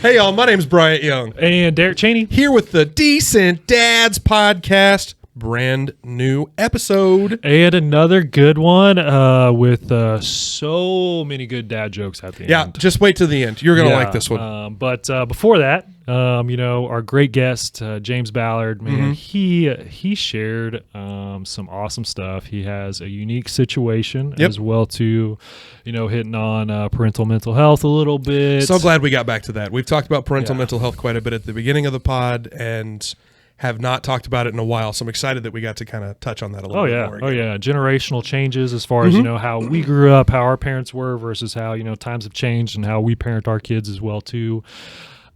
Hey y'all, my name's Bryant Young. And Derek Chaney. Here with the Decent Dads Podcast. Brand new episode. And another good one with so many good dad jokes at the end. Yeah, just wait to the end. You're going to like this one. But before that, our great guest, James Ballard, man, he shared some awesome stuff. He has a unique situation as well too, hitting on parental mental health a little bit. So glad we got back to that. We've talked about parental mental health quite a bit at the beginning of the pod and have not talked about it in a while. So I'm excited that we got to kind of touch on that a little bit more. Oh yeah. Generational changes as far as, how we grew up, how our parents were versus how, times have changed and how we parent our kids as well too.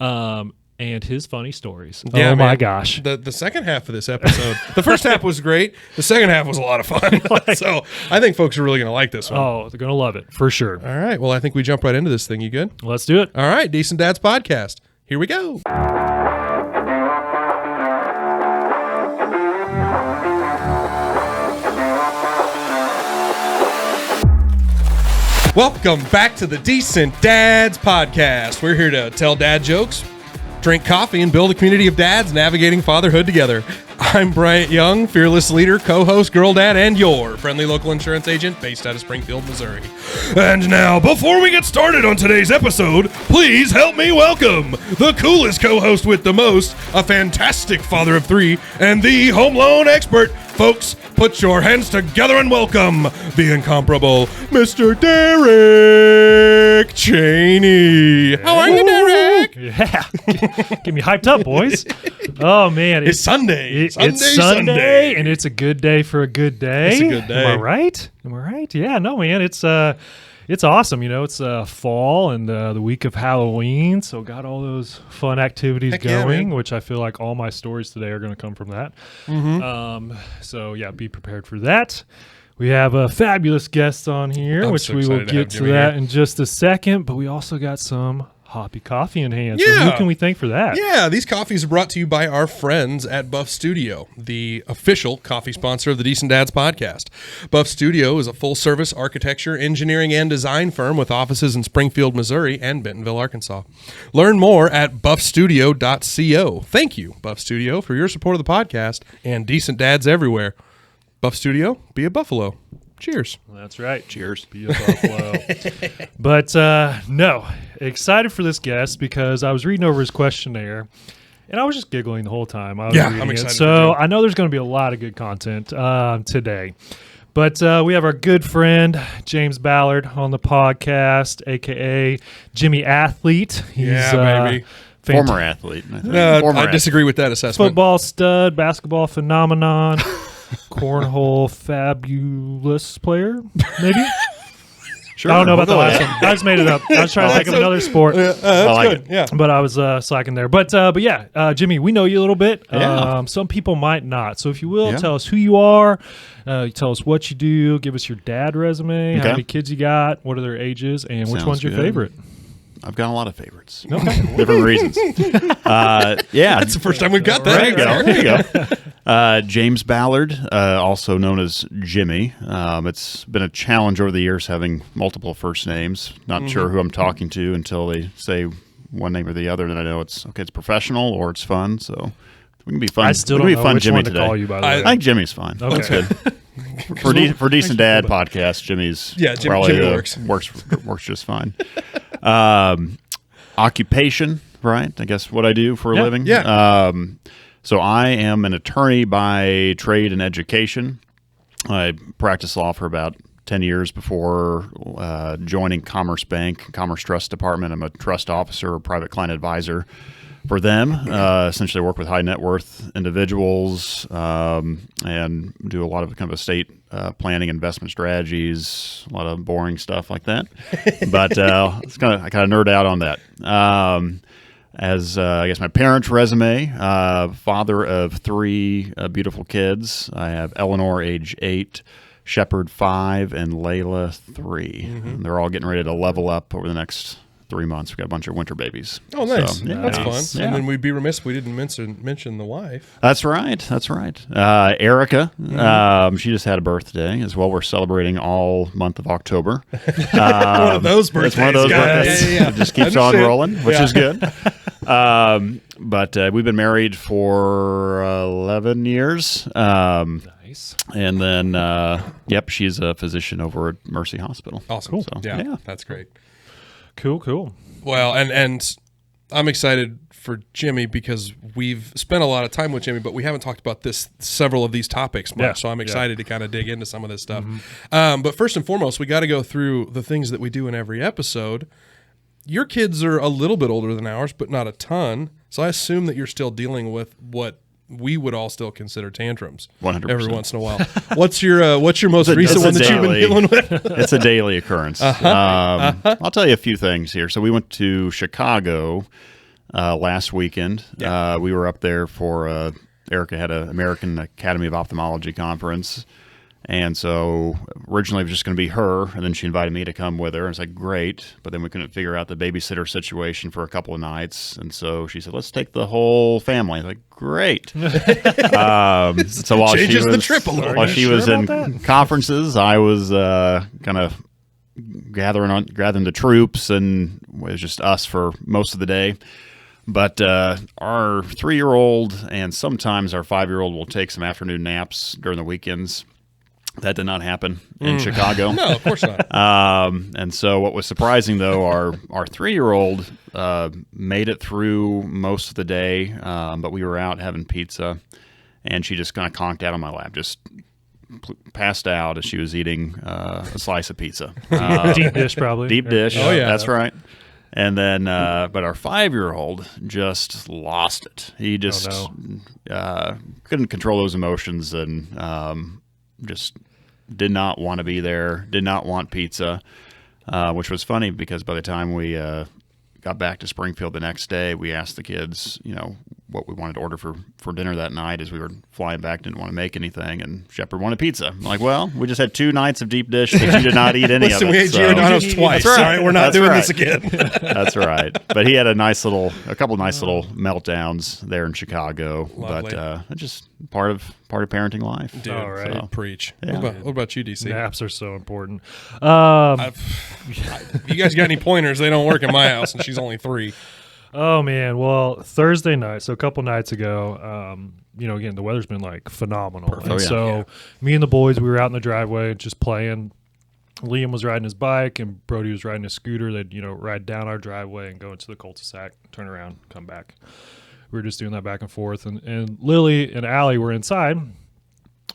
And his funny stories. Yeah, oh, man. my gosh. The second half of this episode, the first half was great. The second half was a lot of fun. So I think folks are really going to like this one. Oh, they're going to love it for sure. All right. Well, I think we jump right into this thing. You good? Let's do it. All right. Decent Dads Podcast. Here we go. Welcome back to the Decent Dads Podcast. We're here to tell dad jokes, drink coffee, and build a community of dads navigating fatherhood together. I'm Bryant Young, fearless leader, co-host, girl dad, and your friendly local insurance agent based out of Springfield, Missouri. And now, before we get started on today's episode, please help me welcome the coolest co-host with the most, a fantastic father of three, and the home loan expert. Folks, put your hands together and welcome the incomparable Mr. Derek Chaney. How are you, Derek? Yeah. Get me hyped up, boys. Oh, man. It's Sunday. It's Sunday, and it's a good day for a good day. It's a good day. Am I right? Yeah, no, man. It's awesome. It's fall and the week of Halloween, so got all those fun activities going, which I feel like all my stories today are going to come from that. So, yeah, be prepared for that. We have a fabulous guest on here, which we will get to that in just a second, but we also got some hoppy coffee in hand. Yeah. So who can we thank for that? Yeah, these coffees are brought to you by our friends at Buff Studio, the official coffee sponsor of the Decent Dads Podcast. Buff Studio is a full-service architecture, engineering, and design firm with offices in Springfield, Missouri, and Bentonville, Arkansas. Learn more at buffstudio.co. Thank you, Buff Studio, for your support of the podcast and Decent Dads everywhere. Buff Studio, be a buffalo. Cheers. That's right. Cheers. Be a buffalo. But no, excited for this guest because I was reading over his questionnaire and I was just giggling the whole time. I'm excited. So I know there's going to be a lot of good content today. But we have our good friend, James Ballard, on the podcast, a.k.a. Jimmy Athlete. He's, baby. Former athlete. I disagree with that assessment. Football stud, basketball phenomenon. Cornhole fabulous player, maybe? Sure. I don't know about the last one. I just made it up. I was trying to think of another sport. That's good. Yeah. But I was slacking there. But yeah, Jimmy, we know you a little bit. Yeah. Some people might not. So if you will, tell us who you are. Tell us what you do. Give us your dad resume. How many kids you got? What are their ages? And which one's your favorite? I've got a lot of favorites. Okay. Different reasons. Yeah. That's the first time we've got that. There you go. James Ballard, also known as Jimmy. It's been a challenge over the years having multiple first names. Not sure who I'm talking to until they say one name or the other. Then I know it's professional or it's fun. So we can be fun. I still don't know fun, which Jimmy, one to today. call you, by the way. I think Jimmy's fine. Okay. That's good. For Decent Dad Podcast, Jimmy's Jimmy works just fine. Occupation, right? I guess what I do for a living. Yeah. So I am an attorney by trade and education. I practiced law for about 10 years before joining Commerce Bank, Commerce Trust Department. I'm a trust officer, a private client advisor for them. Essentially work with high net worth individuals and do a lot of kind of estate planning, investment strategies, a lot of boring stuff like that. But I kind of nerd out on that. As I guess my parents' resume, father of three beautiful kids. I have Eleanor, age 8, Shepherd, 5, and Layla, 3. And they're all getting ready to level up over the next 3 months. We got a bunch of winter babies. Oh, nice. So, That's fun. Yeah. And then we'd be remiss if we didn't mention the wife. That's right. Erica, she just had a birthday as well. We're celebrating all month of October. One of those birthdays. It's one of those birthdays. Yeah. It just keeps on rolling, which is good. But we've been married for 11 years. Nice. And then, she's a physician over at Mercy Hospital. Awesome. Cool. So, yeah, that's great. Cool. Well, and I'm excited for Jimmy because we've spent a lot of time with Jimmy, but we haven't talked about several of these topics much. Yeah. So I'm excited to kind of dig into some of this stuff. But first and foremost, we got to go through the things that we do in every episode. Your kids are a little bit older than ours, but not a ton. So I assume that you're still dealing with what we would all still consider tantrums 100%. every once in a while. What's your most recent one that you've been dealing with? It's a daily occurrence. I'll tell you a few things here. So we went to Chicago last weekend. Yeah. We were up there for Erica had an American Academy of Ophthalmology conference. And so originally it was just going to be her, and then she invited me to come with her. I was like, great. But then we couldn't figure out the babysitter situation for a couple of nights. And so she said, let's take the whole family. I was like, great. So while Changes she was, the trip a little. while she was in conferences, I was kind of gathering the troops, and it was just us for most of the day. But our 3-year-old and sometimes our 5-year-old will take some afternoon naps during the weekends. That did not happen in Chicago. No, of course not. And so what was surprising, though, our 3-year-old made it through most of the day, but we were out having pizza, and she just kind of conked out on my lap, just passed out as she was eating a slice of pizza. Deep dish, probably. Deep dish. Oh, yeah. That's right. And then, but our 5-year-old just lost it. He just couldn't control those emotions and just did not want to be there, did not want pizza, which was funny because by the time we got back to Springfield the next day, we asked the kids, what we wanted to order for dinner that night as we were flying back, didn't want to make anything, and Shepard wanted pizza. I'm like, well, we just had 2 nights of deep dish, but you did not eat any of it. We ate Giordano's twice. That's right. All right, we're not doing this again. That's right. But he had a couple nice little meltdowns there in Chicago. Lovely. But it's just part of parenting life. Dude, All right. so preach. Yeah. What about you, DC? Naps are so important. You guys got any pointers? They don't work in my house, and she's only 3. Oh, man. Well, Thursday night, so a couple nights ago, again, the weather's been, phenomenal. Perfect. And so me and the boys, we were out in the driveway just playing. Liam was riding his bike, and Brody was riding his scooter. They'd, ride down our driveway and go into the cul-de-sac, turn around, come back. We were just doing that back and forth. And Lily and Allie were inside.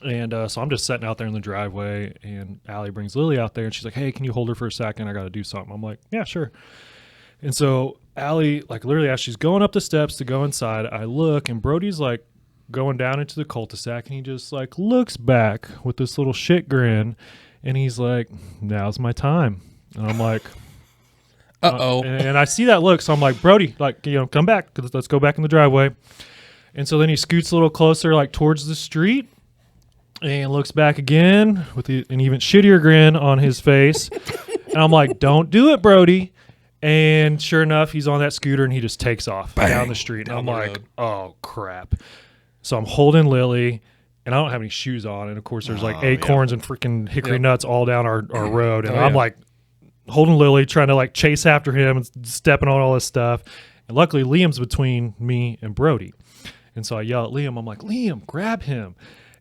And so I'm just sitting out there in the driveway, and Allie brings Lily out there, and she's like, hey, can you hold her for a second? I got to do something. I'm like, yeah, sure. And so Allie, literally as she's going up the steps to go inside, I look, and Brody's, going down into the cul-de-sac, and he just, looks back with this little shit grin, and he's like, now's my time. And I'm like, Uh-oh. and I see that look, so I'm like, Brody, come back, let's go back in the driveway. And so then he scoots a little closer, towards the street, and looks back again with an even shittier grin on his face. And I'm like, don't do it, Brody. And sure enough, he's on that scooter, and he just takes off down the street. And I'm like, road. oh, crap. So I'm holding Lily, and I don't have any shoes on. And, of course, there's acorns and freaking hickory nuts all down our road. And I'm holding Lily, trying to chase after him and stepping on all this stuff. And luckily, Liam's between me and Brody. And so I yell at Liam. I'm like, Liam, grab him.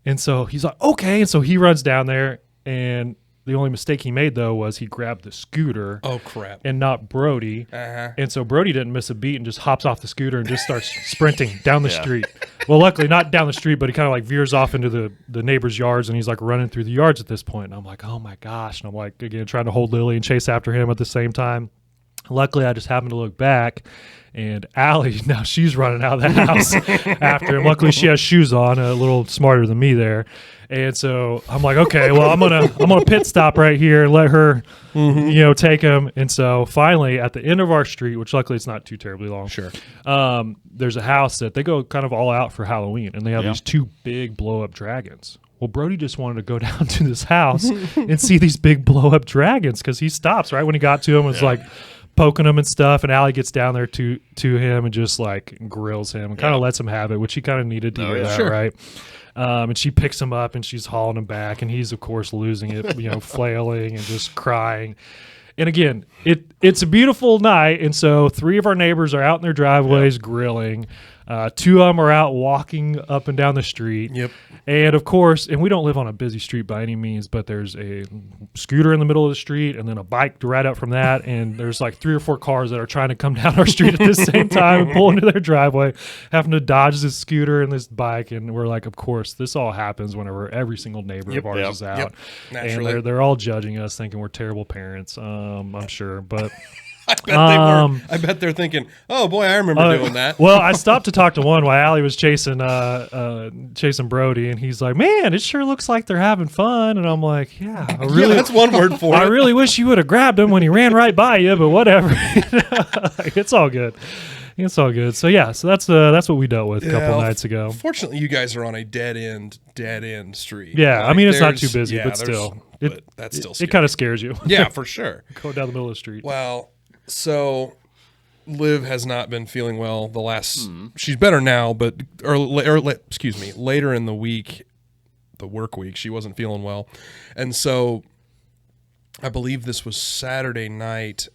And so he's like, okay. And so he runs down there, and the only mistake he made, though, was he grabbed the scooter. Oh, crap. And not Brody. Uh-huh. And so Brody didn't miss a beat and just hops off the scooter and just starts sprinting down the street. Well, luckily not down the street, but he kind of veers off into the neighbor's yards, and he's running through the yards at this point. And I'm like, oh my gosh. And I'm again, trying to hold Lily and chase after him at the same time. Luckily, I just happened to look back, and Allie, now she's running out of the house after him. Luckily, she has shoes on, a little smarter than me there. And so I'm like, okay, well, I'm gonna pit stop right here and let her, take him. And so finally, at the end of our street, which luckily it's not too terribly long, Sure. there's a house that they go kind of all out for Halloween, and they have these 2 big blow-up dragons. Well, Brody just wanted to go down to this house and see these big blow-up dragons, because he stops right when he got to him. It's like, poking him and stuff, and Allie gets down there to him and just like grills him and kind of lets him have it, which he kind of needed to hear that, sure. right? And she picks him up and she's hauling him back, and he's of course losing it, flailing and just crying. And again, it's a beautiful night, and so 3 of our neighbors are out in their driveways grilling. 2 of them are out walking up and down the street. Yep. And of course, and we don't live on a busy street by any means, but there's a scooter in the middle of the street and then a bike right up from that. And there's like 3 or 4 cars that are trying to come down our street at the same time and pull into their driveway, having to dodge this scooter and this bike. And we're like, of course, this all happens whenever every single neighbor of ours is out. Yep. Naturally. And they're all judging us, thinking we're terrible parents, I'm sure. But I bet they were. I bet they're thinking, "Oh boy, I remember doing that." Well, I stopped to talk to one while Allie was chasing Brody, and he's like, "Man, it sure looks like they're having fun." And I'm like, "Yeah, that's one word for it. I really wish you would have grabbed him when he ran right by you, but whatever. It's all good. It's all good." So yeah, so that's what we dealt with a couple nights ago. Fortunately, you guys are on a dead end street. Yeah, like, I mean it's not too busy, but still, that's still scary. It kind of scares you. Yeah, for sure. Going down the middle of the street. Well. So, Liv has not been feeling well the last. She's better now, but later in the week, the work week, she wasn't feeling well, and so I believe this was Saturday night.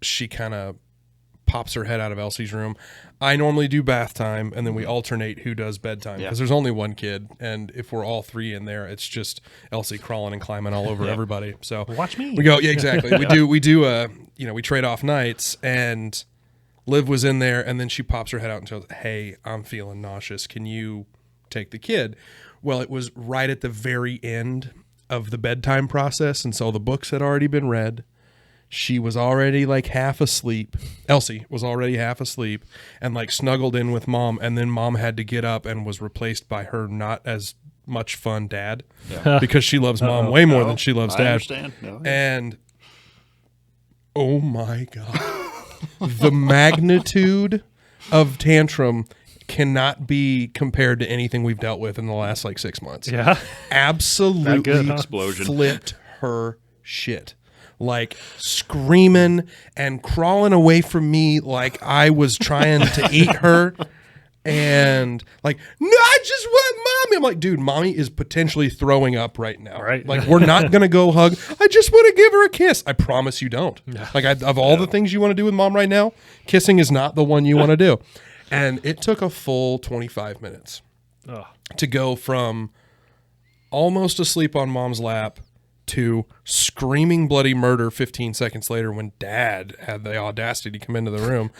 She kind of pops her head out of Elsie's room. I normally do bath time, and then we alternate who does bedtime because there's only one kid, and if we're all 3 in there, it's just Elsie crawling and climbing all over everybody. So watch me. We go, yeah, exactly. we do. We trade off nights, and Liv was in there, and then she pops her head out and says, "Hey, I'm feeling nauseous. Can you take the kid?" Well, it was right at the very end of the bedtime process, and so the books had already been read. She was already like half asleep. Elsie was already half asleep and like snuggled in with mom. And then mom had to get up and was replaced by her not as much fun dad because she loves mom way more than she loves dad. I understand. No. And oh my God, the magnitude of tantrum cannot be compared to anything we've dealt with in the last like 6 months. Yeah. Absolutely good, huh? Explosion. Flipped her shit. Like screaming and crawling away from me like I was trying to eat her. And like, no, I just want mommy. I'm like, dude, mommy is potentially throwing up right now. Right. Like, we're not going to go hug. I just want to give her a kiss. I promise you don't. Like, of all the things you want to do with mom right now, kissing is not the one you want to do. And it took a full 25 minutes to go from almost asleep on mom's lap to screaming bloody murder 15 seconds later when dad had the audacity to come into the room,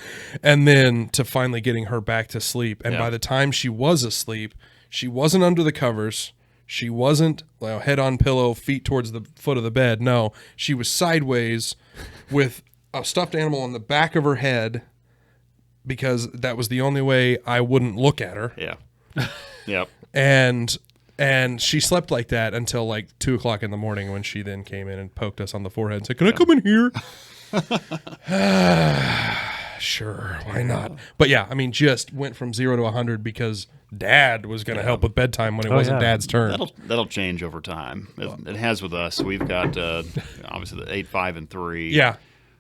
and then to finally getting her back to sleep. And by the time she was asleep, she wasn't under the covers. She wasn't head on pillow, feet towards the foot of the bed. No, she was sideways with a stuffed animal on the back of her head because that was the only way I wouldn't look at her. Yeah. Yep. And she slept like that until like 2:00 in the morning when she then came in and poked us on the forehead and said, "Can I come in here?" Sure, why not? But yeah, I mean, just went from 0 to 100 because dad was going to help with bedtime when it wasn't dad's turn. That'll change over time. It has with us. We've got obviously the 8, 5, and 3. Yeah.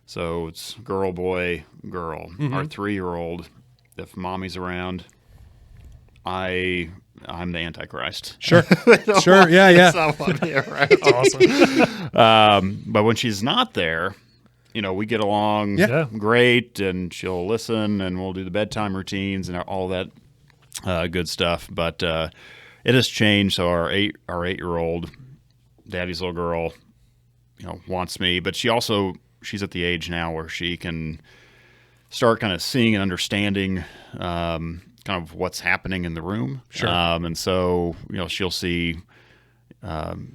So it's girl, boy, girl. Mm-hmm. Our 3-year-old, if mommy's around, I'm the Antichrist. Sure. Sure. Yeah. Right. Awesome. But when she's not there, we get along great, and she'll listen, and we'll do the bedtime routines and all that good stuff. But it has changed. So our 8-year-old, daddy's little girl, wants me, but she's at the age now where she can start kind of seeing and understanding kind of what's happening in the room. Sure. And so, she'll see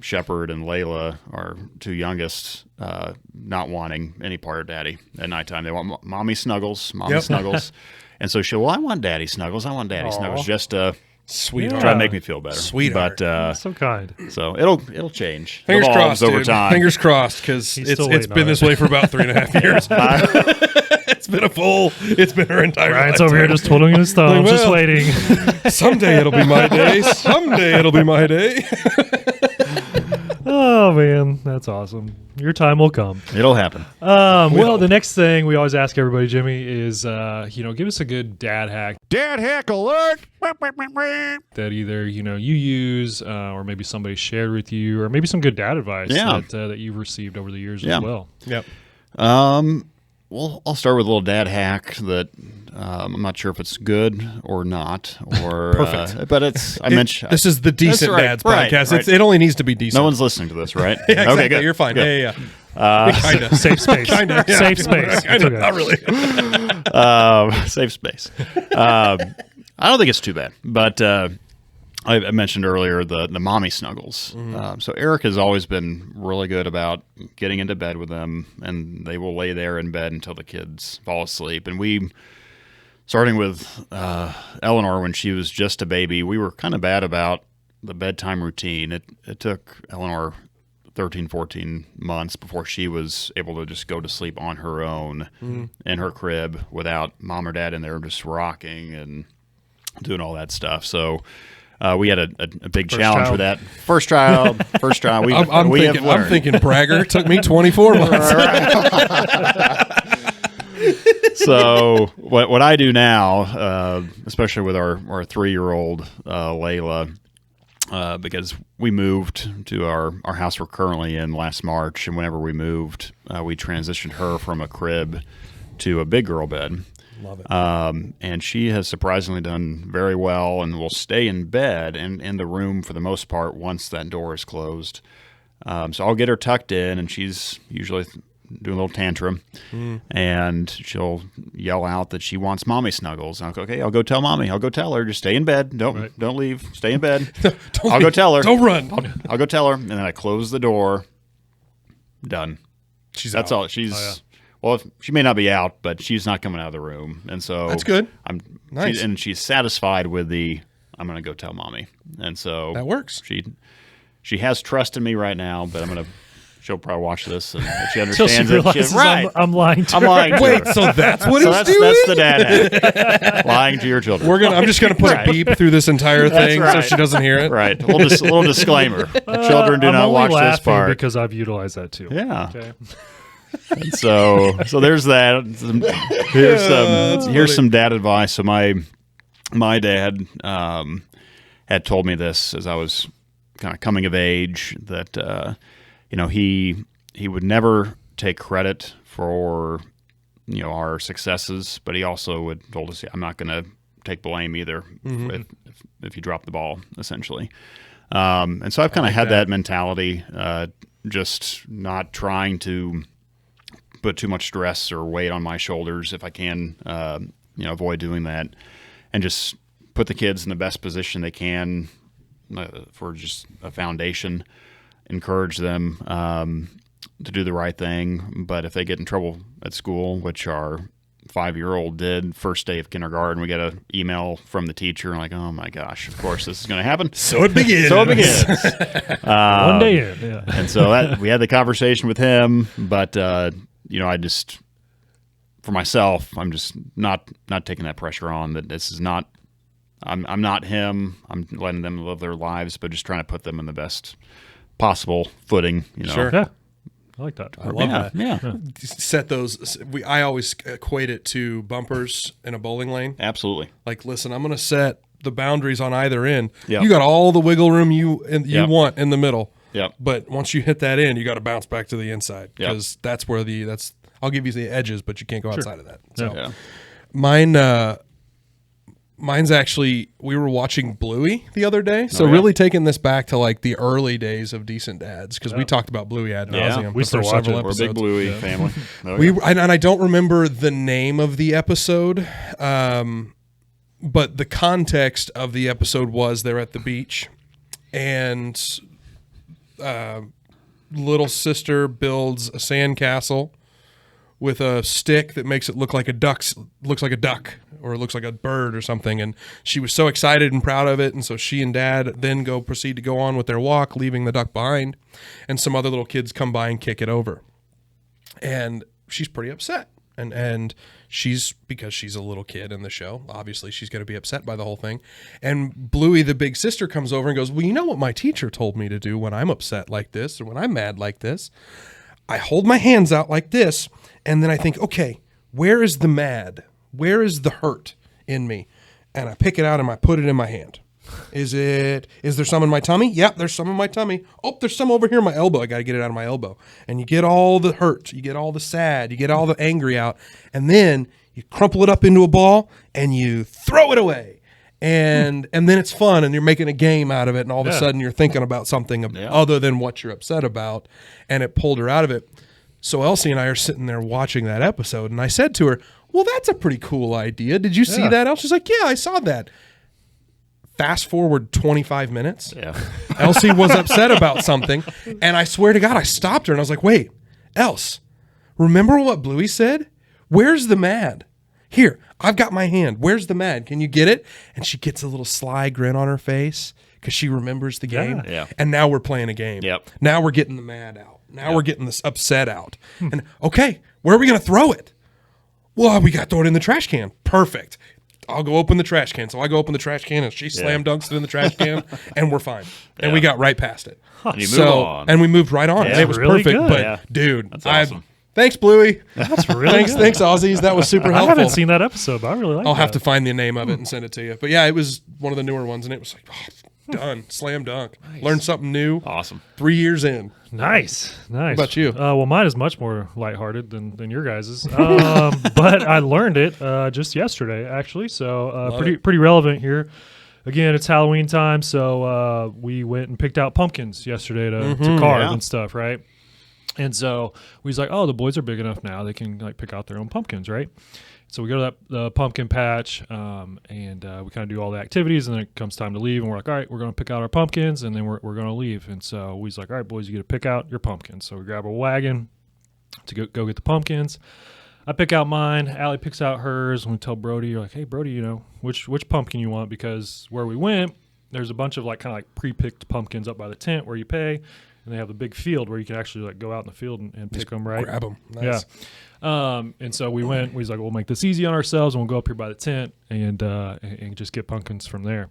Shepard and Layla, our 2 youngest, not wanting any part of daddy at nighttime. They want mommy snuggles, snuggles. And so I want daddy snuggles. I want daddy snuggles, just to Sweetheart. try to make me feel better. Sweetheart. But so kind. So it'll change. Fingers crossed over dude. time. Fingers crossed, because it's been this way for about 3.5 years. It's been her entire life. Ryan's over here just twiddling his thumbs, just waiting. Someday it'll be my day. Someday it'll be my day. Oh man, that's awesome. Your time will come. It'll happen. Well, the next thing we always ask everybody, Jimmy, is give us a good dad hack. Dad hack alert! That either you use, or maybe somebody shared with you, or maybe some good dad advice that you've received over the years as well. Yep. Well, I'll start with a little dad hack that I'm not sure if it's good or not, or perfect. But it's mentioned. This is the Decent Dads podcast. Right. It only needs to be decent. No one's listening to this, right? Yeah, exactly. Okay, good. You're fine. Good. Yeah. Kind of Safe space. Kinda, yeah. Safe space. Kinda, Okay. not really. Safe space. I don't think it's too bad, but I mentioned earlier the mommy snuggles. So Eric has always been really good about getting into bed with them, and they will lay there in bed until the kids fall asleep. And we, starting with Eleanor when she was just a baby, we were kind of bad about the bedtime routine. It took Eleanor 13, 14 months before she was able to just go to sleep on her own in her crib without mom or dad in there just rocking and doing all that stuff. So we had a big challenge with that. First child. I'm thinking Bragger. Took me 24 months. So what I do now, especially with our 3-year-old Layla, because we moved to our house we're currently in last March, and whenever we moved, we transitioned her from a crib to a big girl bed. Love it. And she has surprisingly done very well and will stay in bed and in the room for the most part once that door is closed. So I'll get her tucked in, and she's usually doing a little tantrum, and she'll yell out that she wants mommy snuggles. And I'll go, okay, I'll go tell mommy. I'll go tell her. Just stay in bed. Don't leave. Stay in bed. I'll go tell her. Don't run. I'll go tell her. And then I close the door. Done. That's out. all. She's well, she may not be out, but she's not coming out of the room. And so that's good. Nice. She's satisfied with I'm going to go tell mommy. And so that works. She has trust in me right now, but she'll probably watch this and she understands it. I'm lying to her. Wait, so that's what he's doing? That's the dad hack. Lying to your children. I'm just going to put a beep through this entire thing so she doesn't hear it. Right. A little disclaimer. Children do not watch this part. Because I've utilized that too. Yeah. Okay. And so there's that. Here's some dad advice. So my dad had told me this as I was kind of coming of age that he would never take credit for our successes, but he also would told us I'm not going to take blame either if you drop the ball, essentially. And so I've kind of had that mentality, just not trying to put too much stress or weight on my shoulders if I can, avoid doing that, and just put the kids in the best position they can for just a foundation. Encourage them to do the right thing, but if they get in trouble at school, which our 5-year-old did first day of kindergarten, we got an email from the teacher and like, oh my gosh, of course this is going to happen. So it begins. One day in, yeah. And so we had the conversation with him, but I just, for myself, I'm just not taking that pressure on. That this is not, I'm not him. I'm letting them live their lives, but just trying to put them in the best possible footing. Sure. Yeah. I like that. I love that. Yeah. Set those. I always equate it to bumpers in a bowling lane. Absolutely. Like, listen, I'm going to set the boundaries on either end. Yep. You got all the wiggle room you want in the middle. Yep. But once you hit that end, you got to bounce back to the inside because that's where I'll give you the edges, but you can't go outside of that. So mine's actually, we were watching Bluey the other day. So really taking this back to like the early days of Decent Dads, because we talked about Bluey ad nauseum. We still watch it. We're a big Bluey family. And I don't remember the name of the episode, but the context of the episode was they're at the beach and little sister builds a sandcastle with a stick that makes it look like a duck, or it looks like a bird or something. And she was so excited and proud of it. And so she and dad then proceed to go on with their walk, leaving the duck behind. And some other little kids come by and kick it over. And she's pretty upset. And because she's a little kid in the show, obviously she's going to be upset by the whole thing. And Bluey, the big sister, comes over and goes, well, you know what my teacher told me to do when I'm upset like this or when I'm mad like this? I hold my hands out like this, and then I think, okay, where is the mad? Where is the hurt in me? And I pick it out and I put it in my hand. Is there some in my tummy? Yep, there's some in my tummy. Oh, there's some over here in my elbow. I got to get it out of my elbow. And you get all the hurt, you get all the sad, you get all the angry out, and then you crumple it up into a ball and you throw it away. And then it's fun, and you're making a game out of it, and all of a sudden you're thinking about something other than what you're upset about, and it pulled her out of it. So Elsie and I are sitting there watching that episode, and I said to her, well, that's a pretty cool idea. Did you see that, Elsie? She's like, yeah, I saw that. Fast forward 25 minutes. Yeah. Elsie was upset about something, and I swear to God, I stopped her, and I was like, wait, Else, remember what Bluey said? Where's the mad? Here, I've got my hand. Where's the mad? Can you get it? And she gets a little sly grin on her face because she remembers the game. Yeah. And now we're playing a game. Yep. Now we're getting the mad out. Now we're getting this upset out. And, okay, where are we going to throw it? Well, we got to throw it in the trash can. Perfect. I'll go open the trash can. So I go open the trash can, and she slam dunks it in the trash can, and we're fine. And we got right past it. And you move on. And we moved right on. Yeah, and it was really perfect. good. But, dude, that's awesome. Thanks, Bluey. That's really good. Thanks, Aussies. That was super I helpful. haven't seen that episode, but I really like it. I'll have to find the name of it and send it to you. But yeah, it was one of the newer ones, and it was like, done. Slam dunk. Nice. Learned something new. Awesome. 3 years in. Nice. What about you? Well, mine is much more lighthearted than your guys's. But I learned it just yesterday, actually. So pretty relevant here. Again, it's Halloween time, so we went and picked out pumpkins yesterday to carve and stuff, right? And so we was like, oh, the boys are big enough now; they can like pick out their own pumpkins, right? So we go to the pumpkin patch, and we kind of do all the activities, and then it comes time to leave, and we're like, all right, we're going to pick out our pumpkins, and then we're going to leave. And so we was like, all right, boys, you get to pick out your pumpkins. So we grab a wagon to go get the pumpkins. I pick out mine. Allie picks out hers, and we tell Brody, you're like, hey, Brody, you know, which pumpkin you want? Because where we went, there's a bunch of like kind of like pre-picked pumpkins up by the tent where you pay, and they have a big field where you can actually like go out in the field and pick them, right? Grab them. Nice. Yeah. And so we went. We was like, we'll make this easy on ourselves, and we'll go up here by the tent and just get pumpkins from there.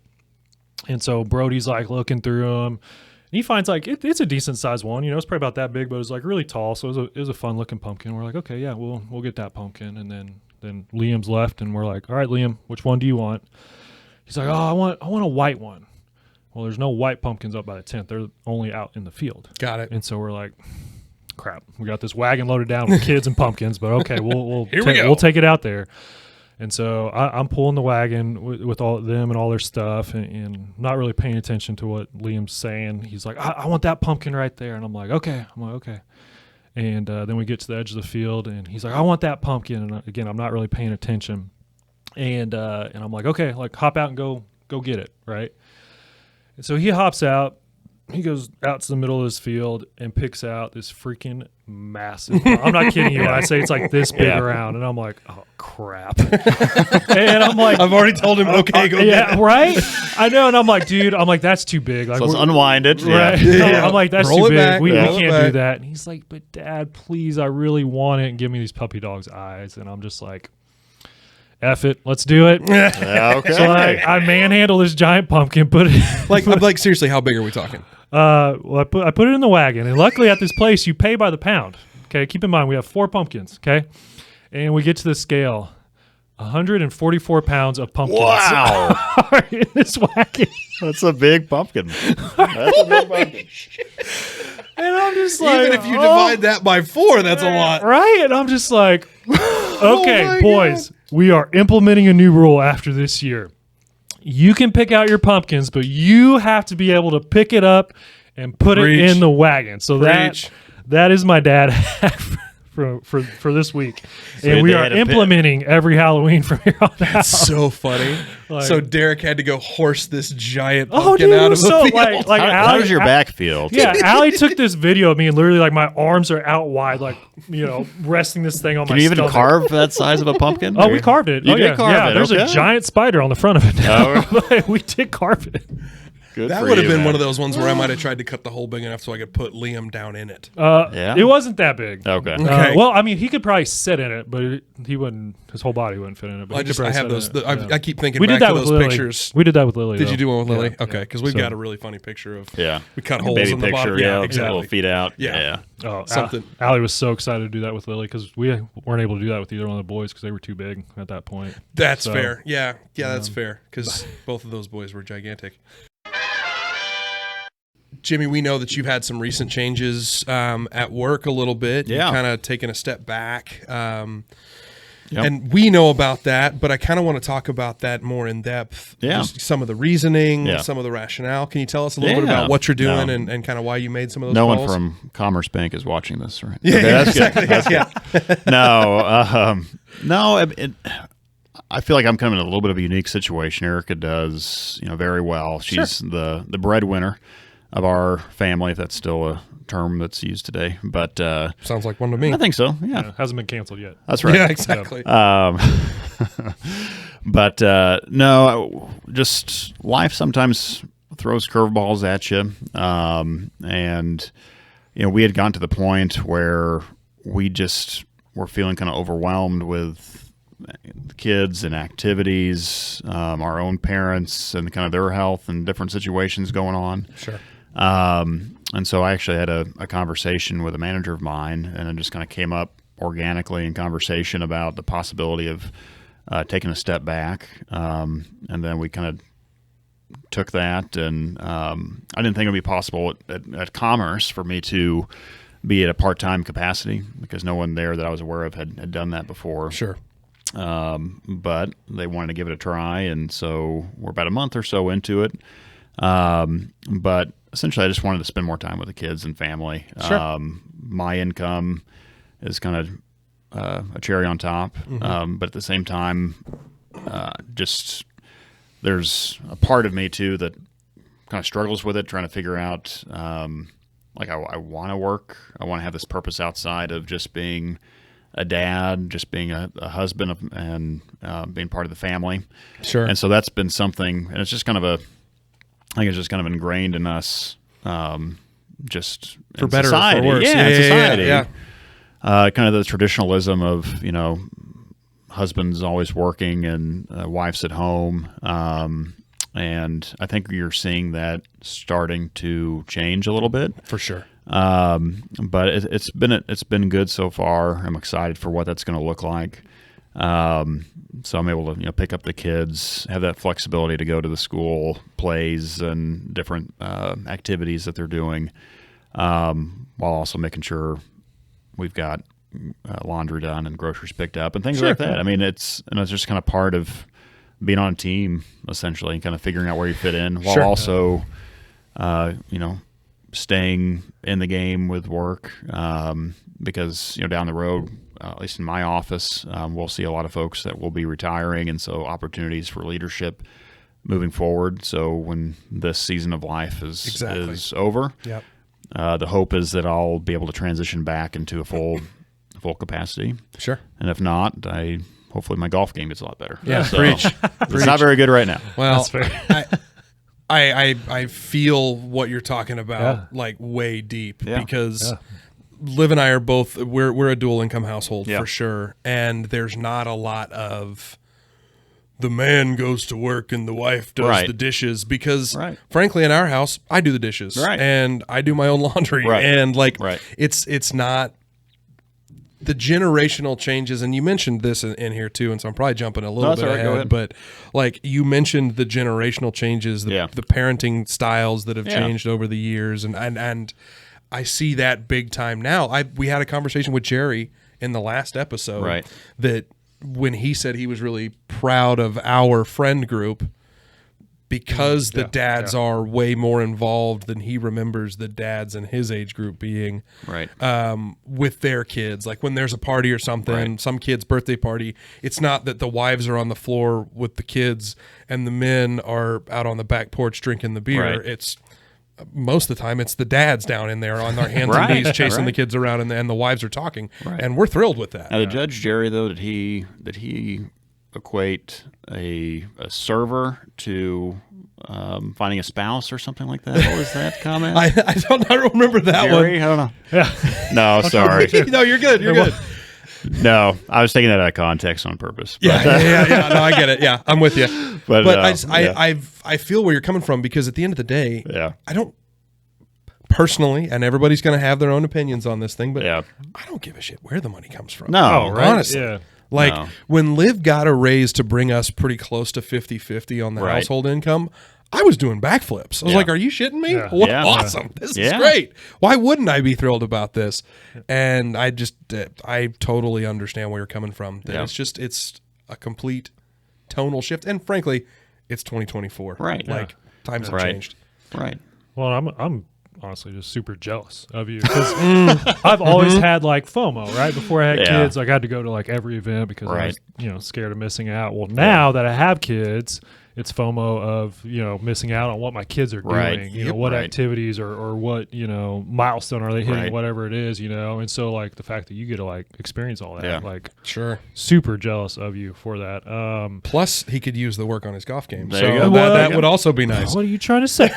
And so Brody's like looking through them. And he finds like it's a decent sized one. You know, it's probably about that big, but it was like really tall. So it was a fun looking pumpkin. We're like, okay, yeah, we'll get that pumpkin. And then Liam's left, and we're like, all right, Liam, which one do you want? He's like, oh, I want a white one. Well, there's no white pumpkins up by the tent. They're only out in the field. Got it. And so we're like, crap, we got this wagon loaded down with kids and pumpkins, but okay, we'll take it out there. And so I'm pulling the wagon with all them and all their stuff, and not really paying attention to what Liam's saying. He's like, I want that pumpkin right there. And I'm like, okay. And then we get to the edge of the field, and he's like, I want that pumpkin. And again, I'm not really paying attention. And I'm like, okay, like hop out and go get it, right? And so he hops out. He goes out to the middle of this field and picks out this freaking massive. I'm not kidding you when I say it's like this big around, and I'm like, oh crap. And I'm like, I've already told him, okay, go get it. Right? I know, and I'm like, dude, that's too big. Like, So let's unwind it. Right? Yeah. I'm like, that's Roll too it big. back, We roll it can't back. do that. And he's like, but Dad, please, I really want it, and give me these puppy dog's eyes. And I'm just like, F it, let's do it. Yeah, okay. So I manhandle this giant pumpkin, put it like seriously, how big are we talking? well, I put it in the wagon, and luckily at this place you pay by the pound. Okay, keep in mind we have 4 pumpkins. Okay, and we get to the scale, 144 pounds of pumpkins. Wow, are in this wagon, that's a big pumpkin. That's a big pumpkin. and I'm just like, Even if you divide that by 4, that's a lot. right? And I'm just like, okay, my boys, we are implementing a new rule after this year. You can pick out your pumpkins, but you have to be able to pick it up and put Preach. it in the wagon. So Preach. that is my dad for this week. So and we they are had to implementing every Halloween from here on out. So funny. Like- So Derek had to go horse this giant Oh, pumpkin dude, out of the so field. like How Allie- does your backfield? Yeah, Allie took this video of me, and literally, like, my arms are out wide, like, you know, resting this thing on Can my you even stomach. carve that size of a pumpkin? Oh, we carved it. You oh, did yeah. carve yeah, it, there's a okay. giant spider on the front of it now. Oh. But we did carve it. Good That for would have you, been man. one of those ones where I might have tried to cut the hole big enough so I could put Liam down in it. It wasn't that big. Okay. Okay. Well, I mean, he could probably sit in it, but he wouldn't. His whole body wouldn't fit in it. But I have those. I keep thinking we back did that to with those Lily. pictures. We did that with Lily. Did though. you do one with Lily? Yeah, Okay, because we've got a really funny picture of. Yeah. We cut Like a holes baby in the bottom. picture, Yeah, with exactly. little feet out. Yeah. Oh, Something. Allie was so excited to do that with Lily because we weren't able to do that with either one of the boys because they were too big at that point. That's fair. Yeah, that's fair because both of those boys were gigantic. Jimmy, we know that you've had some recent changes at work a little bit. Yeah. You've kind of taken a step back. And we know about that, but I kind of want to talk about that more in depth. Yeah. Just some of the reasoning, Yeah. some of the rationale. Can you tell us a little bit about what you're doing and kind of why you made some of those No calls? one from Commerce Bank is watching this, right? Yeah, Okay, that's exactly. good. That's good. No, I feel like I'm kind of in a little bit of a unique situation. Erica does, very well. She's the breadwinner of our family, if that's still a term that's used today. But Sounds like one to me. I think so. Yeah, Hasn't been canceled yet. that's right. Yeah, exactly. But no, just life sometimes throws curveballs at you. And, we had gotten to the point where we just were feeling kind of overwhelmed with the kids and activities, our own parents and kind of their health and different situations going on. Sure. And so I actually had a conversation with a manager of mine, and it just kind of came up organically in conversation about the possibility of taking a step back. And then we kind of took that, and I didn't think it would be possible at Commerce for me to be at a part-time capacity because no one there that I was aware of had done that before. Sure. But they wanted to give it a try, and so we're about a month or so into it. But essentially, I just wanted to spend more time with the kids and family. Sure. My income is kind of a cherry on top, but at the same time, just there's a part of me too that kind of struggles with it, trying to figure out like I want to work. I want to have this purpose outside of just being a dad, just being a husband and being part of the family. Sure. And so that's been something, and it's just kind of I think it's just kind of ingrained in us, just For in better or for society. worse. Yeah, in society. Yeah. Kind of the traditionalism of, husband's always working and wife's at home. And I think you're seeing that starting to change a little bit. For sure. But it's been good so far. I'm excited for what that's going to look like. So I'm able to pick up the kids, have that flexibility to go to the school plays and different activities that they're doing, while also making sure we've got laundry done and groceries picked up and things like that. I mean, it's just kind of part of being on a team essentially, and kind of figuring out where you fit in while also, staying in the game with work, because down the road, at least in my office, we'll see a lot of folks that will be retiring, and so opportunities for leadership moving forward. So when this season of life is over, Yep. The hope is that I'll be able to transition back into a full capacity. Sure. And if not, hopefully my golf game gets a lot better. Yeah. So, Preach. It's not very good right now. Well, That's fair. I feel what you're talking about like way deep because Liv and I are both we're a dual income household for sure, and there's not a lot of the man goes to work and the wife does the dishes because frankly in our house I do the dishes and I do my own laundry and it's not the generational changes, and you mentioned this in here too, and so I'm probably jumping a little bit ahead, but like you mentioned the generational changes, the parenting styles that have changed over the years, and I see that big time now. We had a conversation with Jerry in the last episode that when he said he was really proud of our friend group because the dads are way more involved than he remembers the dads in his age group being with their kids. Like when there's a party or something, some kid's birthday party, it's not that the wives are on the floor with the kids and the men are out on the back porch drinking the beer. It's most of the time it's the dads down in there on their hands and knees chasing the kids around and the wives are talking. And we're thrilled with that. Now, the Judge Jerry, though, did he equate a server to finding a spouse or something like that. What was that comment? I don't remember that Jerry? one. I don't know. Yeah. No, sorry. No, you're good. You're good. No, I was taking that out of context on purpose. Yeah, yeah. No, I get it. Yeah, I'm with you. But I feel where you're coming from, because at the end of the day, I don't personally, and everybody's going to have their own opinions on this thing, but I don't give a shit where the money comes from. No, right? Honestly. Yeah. Like when Liv got a raise to bring us pretty close to 50-50 on the household income, I was doing backflips. I was like, are you shitting me? Yeah. What awesome. This is great. Why wouldn't I be thrilled about this? And I totally understand where you're coming from. That it's a complete tonal shift. And frankly, it's 2024. Right. Like times have changed. Right. Well, I'm honestly just super jealous of you, because I've always had like FOMO, right? Before I had kids, like I had to go to like every event because I was, scared of missing out. Well, now that I have kids, it's FOMO of, missing out on what my kids are doing, what activities or what, milestone are they hitting, whatever it is, and so like the fact that you get to like experience all that, like super jealous of you for that. Plus he could use the work on his golf game. There So you go. that would also be nice. What are you trying to say?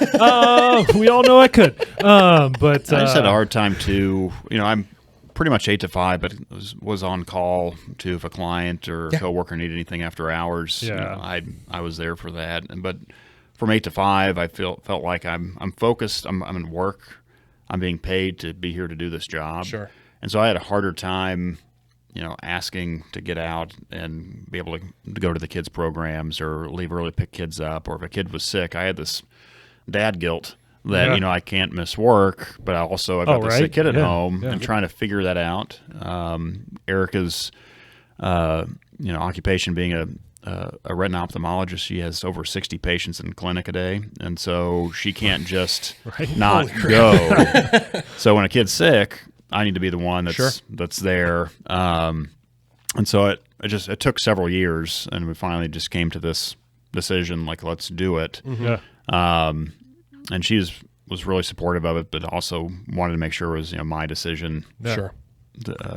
We all know I could. But I just had a hard time too. I'm pretty much 8 to 5, but was on call too if a client or a coworker needed anything after hours. I was there for that. But from 8 to 5, I felt like I'm focused. I'm in work. I'm being paid to be here to do this job. Sure. And so I had a harder time, asking to get out and be able to go to the kids' programs or leave early to pick kids up. Or if a kid was sick, I had this dad guilt that I can't miss work, but I've got this sick kid at home. I'm trying to figure that out. Erica's occupation being a retina ophthalmologist, she has over 60 patients in clinic a day, and so she can't just not go. So when a kid's sick, I need to be the one that's there. And so it took several years, and we finally just came to this decision, like, let's do it. And she was really supportive of it, but also wanted to make sure it was my decision to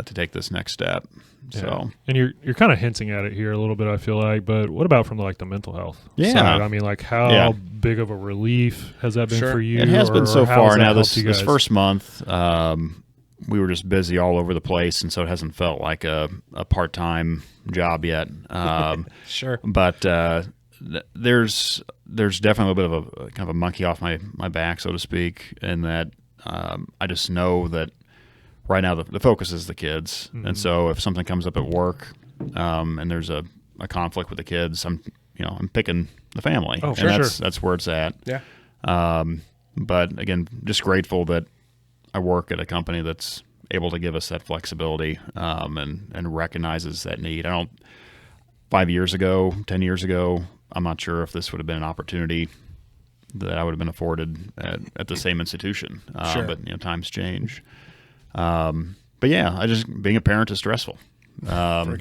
take this next step. So, and you're kind of hinting at it here a little bit, I feel like. But what about from the mental health side? I mean, like how big of a relief has that been for you? It has been so far. Now this first month, we were just busy all over the place, and so it hasn't felt like a part-time job yet. But there's definitely a bit of a kind of a monkey off my back, so to speak, in that I just know that right now the focus is the kids, and so if something comes up at work and there's a conflict with the kids, I'm picking the family, that's where it's at. But again, just grateful that I work at a company that's able to give us that flexibility and recognizes that need. 5 years ago, 10 years ago, I'm not sure if this would have been an opportunity that I would have been afforded at the same institution. But times change. But yeah, being a parent is stressful. And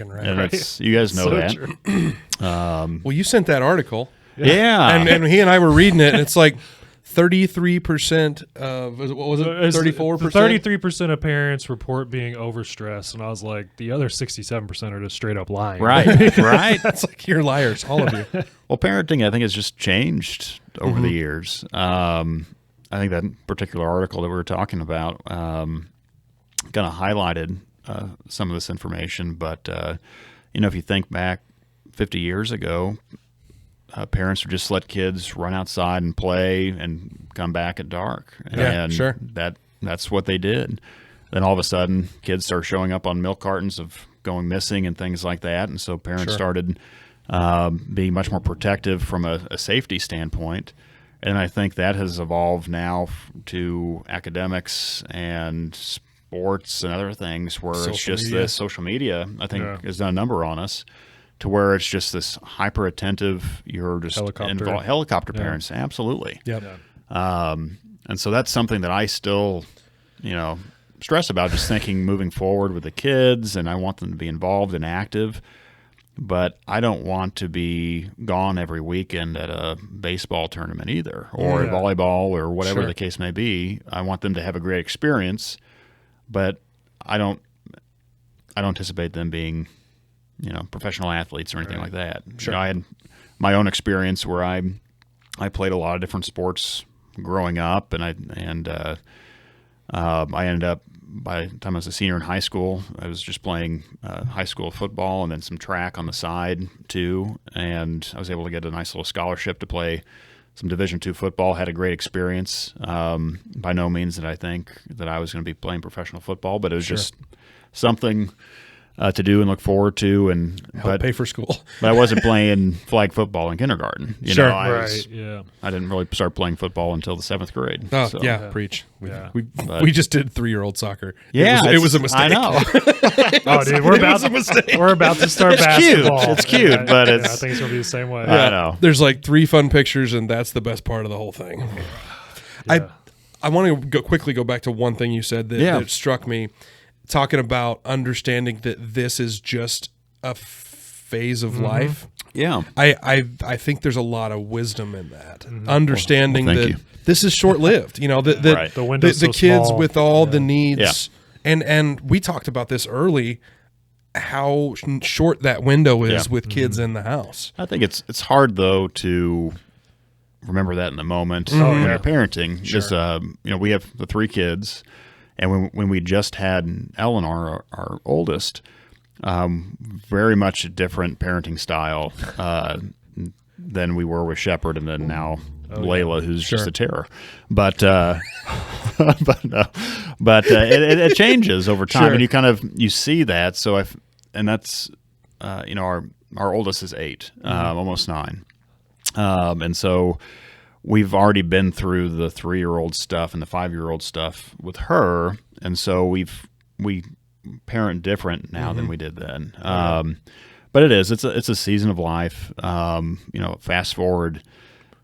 you guys know that. Well, you sent that article. Yeah. And he and I were reading it, and it's like 33% of, what was it, 34%? 33% of parents report being overstressed, and I was like, the other 67% are just straight up lying. Right. That's like, you're liars, all of you. Well, parenting, I think, has just changed over the years. I think that particular article that we were talking about kind of highlighted some of this information, but if you think back 50 years ago, parents would just let kids run outside and play and come back at dark. That's what they did. Then all of a sudden, kids start showing up on milk cartons of going missing and things like that. And so parents started being much more protective from a safety standpoint. And I think that has evolved now to academics and sports and other things where it's just this social media, I think, has done a number on us, to where it's just this hyper attentive, you're just involved. Helicopter parents, absolutely. And so that's something that I still, stress about, just thinking moving forward with the kids, and I want them to be involved and active, but I don't want to be gone every weekend at a baseball tournament either, or volleyball, or whatever the case may be. I want them to have a great experience, but I don't anticipate them being professional athletes or anything like that. I had my own experience where I I played a lot of different sports growing up, and I ended up, by the time I was a senior in high school, I was just playing high school football and then some track on the side too. And I was able to get a nice little scholarship to play some Division II football. Had a great experience. By no means did I think that I was going to be playing professional football, but it was just something to do and look forward to, and pay for school. But I wasn't playing flag football in kindergarten. You know, I didn't really start playing football until the 7th grade. Oh, so. yeah, preach. We just did 3-year-old soccer. Yeah, it was a mistake. I know. Oh, dude, we're about to start basketball. It's cute, but I think it's gonna be the same way. I know. There's like 3 fun pictures, and that's the best part of the whole thing. I want to quickly go back to one thing you said that struck me. Talking about understanding that this is just a phase of life. Yeah. I think there's a lot of wisdom in that. Understanding that this is short lived. You know, that the kids small. With all the needs. Yeah. And we talked about this early, how short that window is with kids in the house. I think it's hard though to remember that in the moment when you're parenting. Sure. Just we have the 3 kids. And when we just had Eleanor, our oldest, very much a different parenting style than we were with Shepherd, and then now Layla, who's just a terror. But it changes over time, and you see that. So that's our oldest is 8, almost 9, and so. We've already been through the 3-year-old stuff and the 5-year-old stuff with her, and so we parent different now than we did then. But it's a season of life. Fast forward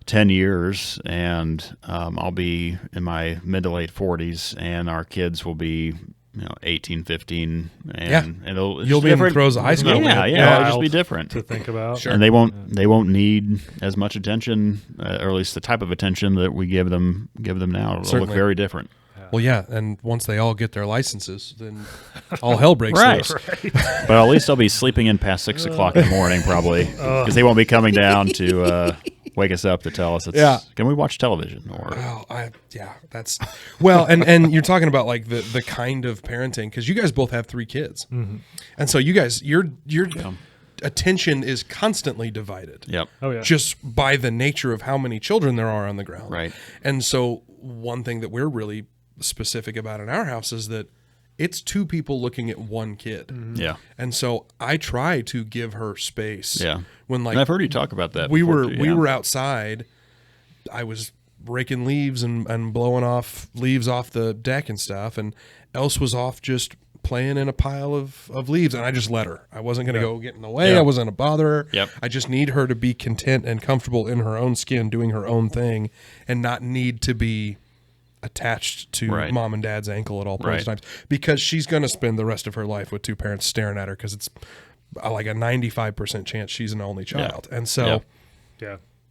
10 years, and I'll be in my mid to late 40s, and our kids will be 18, 15, and you'll be in the throes of high school. It'll just be different to think about. Sure. And they won't need as much attention, or at least the type of attention that we give them now. It'll look very different. Well, yeah, and once they all get their licenses, then all hell breaks loose. Right. But at least I'll be sleeping in past 6 o'clock in the morning, probably, because they won't be coming down to wake us up to tell us can we watch television or that's and you're talking about like the kind of parenting, because you guys both have 3 kids, and so you guys your attention is constantly divided. Yep. Oh yeah. Just by the nature of how many children there are on the ground. Right. And so one thing that we're really specific about in our house is that it's 2 people looking at 1 kid. Yeah. And so I try to give her space. Yeah. When and I've heard you talk about that. We before we were outside. I was raking leaves and blowing off leaves off the deck and stuff, and Else was off just playing in a pile of leaves, and I just let her. I wasn't going to go get in the way. I wasn't going to bother her. Yep. I just need her to be content and comfortable in her own skin, doing her own thing, and not need to be attached to mom and dad's ankle at all points in times, because she's going to spend the rest of her life with 2 parents staring at her, because it's like a 95% chance she's an only child. And so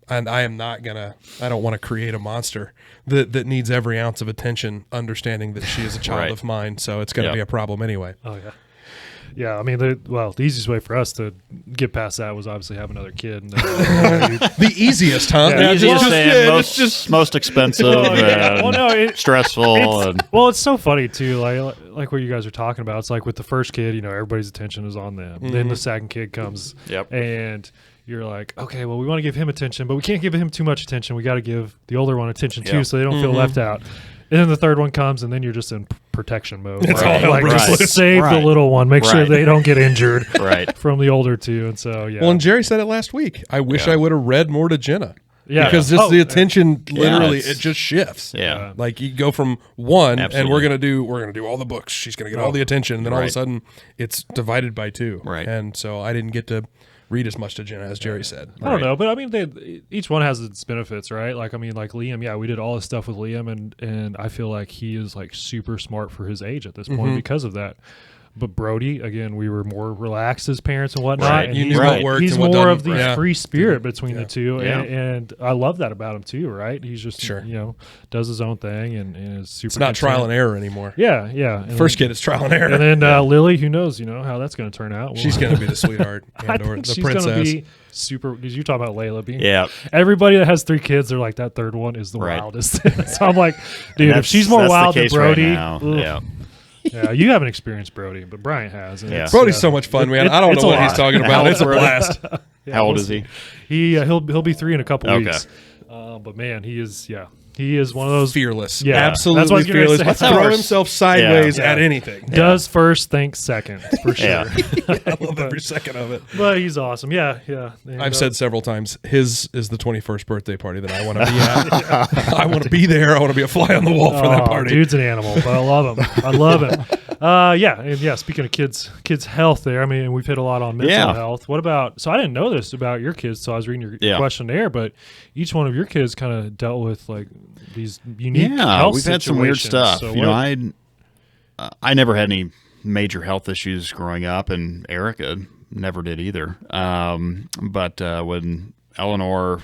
and I am not going to, I don't want to create a monster that needs every ounce of attention, understanding that she is a child of mine. So it's going to be a problem anyway. Oh, yeah. Yeah, I mean, the easiest way for us to get past that was obviously have another kid. And the easiest, huh? Yeah, easiest and most expensive and stressful. It's so funny, too, like what you guys are talking about. It's like with the first kid, everybody's attention is on them. Then the second kid comes, and you're like, okay, well, we want to give him attention, but we can't give him too much attention. We got to give the older one attention, too, so they don't feel left out. And then the third one comes, and then you're just in protection mode. It's all like just save the little one, make sure they don't get injured from the older two. And so, Well, and Jerry said it last week. I wish I would have read more to Jenna. Yeah, because the attention literally it just shifts. Yeah, like you go from one, and we're gonna do all the books. She's gonna get all the attention, and then all of a sudden it's divided by 2. Right, and so I didn't get to read as much to Jenna as Jerry said. I don't know, but I mean, each one has its benefits, right? Like, I mean, like Liam, we did all this stuff with Liam, and I feel like he is like super smart for his age at this point because of that. But Brody, again, we were more relaxed as parents and whatnot. Right. And you knew what worked. He's and what more doesn't. of the free spirit between the two, Yeah. and I love that about him too. Right? He's just does his own thing and is super. It's not trial and error anymore. Yeah, yeah. And First kid is trial and error. And then Lily, who knows, how that's going to turn out. She's going to be the sweetheart and or the princess. super, because you talk about Layla being. Yeah. Everybody that has 3 kids, they're like, that third one is the Right. wildest. So I'm like, dude, if she's more that's wild the than case Brody. right now. Yeah. Yeah, you haven't experienced Brody, but Bryant has. And Yeah. it's, Brody's so much fun, man. I don't it's know a what he's lot. talking about. It's a blast. Yeah, How old we'll is he? He'll be 3 in a couple Okay. weeks. But man, he is one of those. Fearless. Yeah. Absolutely That's what I was gonna fearless. say. Let's That's throw ours. himself sideways Yeah. at anything. Does first, thinks second, for sure. Yeah. I love every second of it. But he's awesome. Yeah. And, I've said several times, his is the 21st birthday party that I want to be at. I want to be there. I want to be a fly on the wall for that party. Dude's an animal, but I love him. I love him. Speaking of kids' health there, I mean, we've hit a lot on mental health. What about, so I didn't know this about your kids, so I was reading your questionnaire, but each one of your kids kind of dealt with like these unique health we've had some weird situations. stuff. So I never had any major health issues growing up, and Erica never did either. But when Eleanor,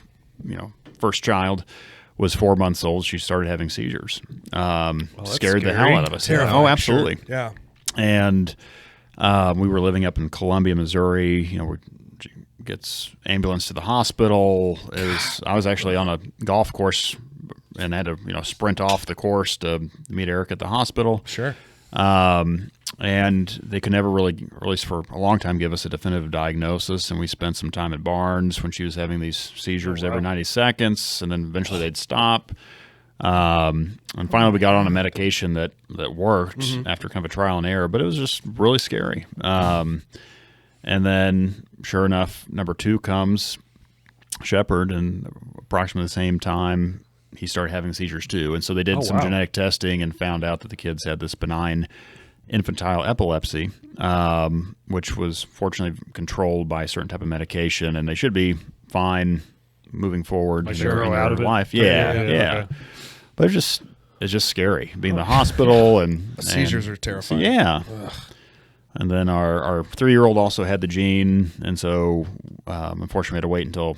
first child, was 4 months old, she started having seizures. Scared the hell out of us. Terrifying, Oh, absolutely. Sure. Yeah. And we were living up in Columbia, Missouri. We gets ambulance to the hospital. I was actually on a golf course and had to sprint off the course to meet Eric at the hospital. Sure. And they could never really, or at least for a long time, give us a definitive diagnosis. And we spent some time at Barnes when she was having these seizures every 90 seconds, and then eventually they'd stop. And finally we got on a medication that worked after kind of a trial and error, but it was just really scary. And then sure enough, number 2 comes, Shepherd, and approximately the same time he started having seizures too. And so they did some genetic testing and found out that the kids had this benign infantile epilepsy, which was fortunately controlled by a certain type of medication, and they should be fine moving forward in their out of life. it. Yeah. Okay. But it's just scary being in the hospital and Seizures are terrifying. Yeah. Ugh. And then our 3-year-old also had the gene, and so unfortunately we had to wait until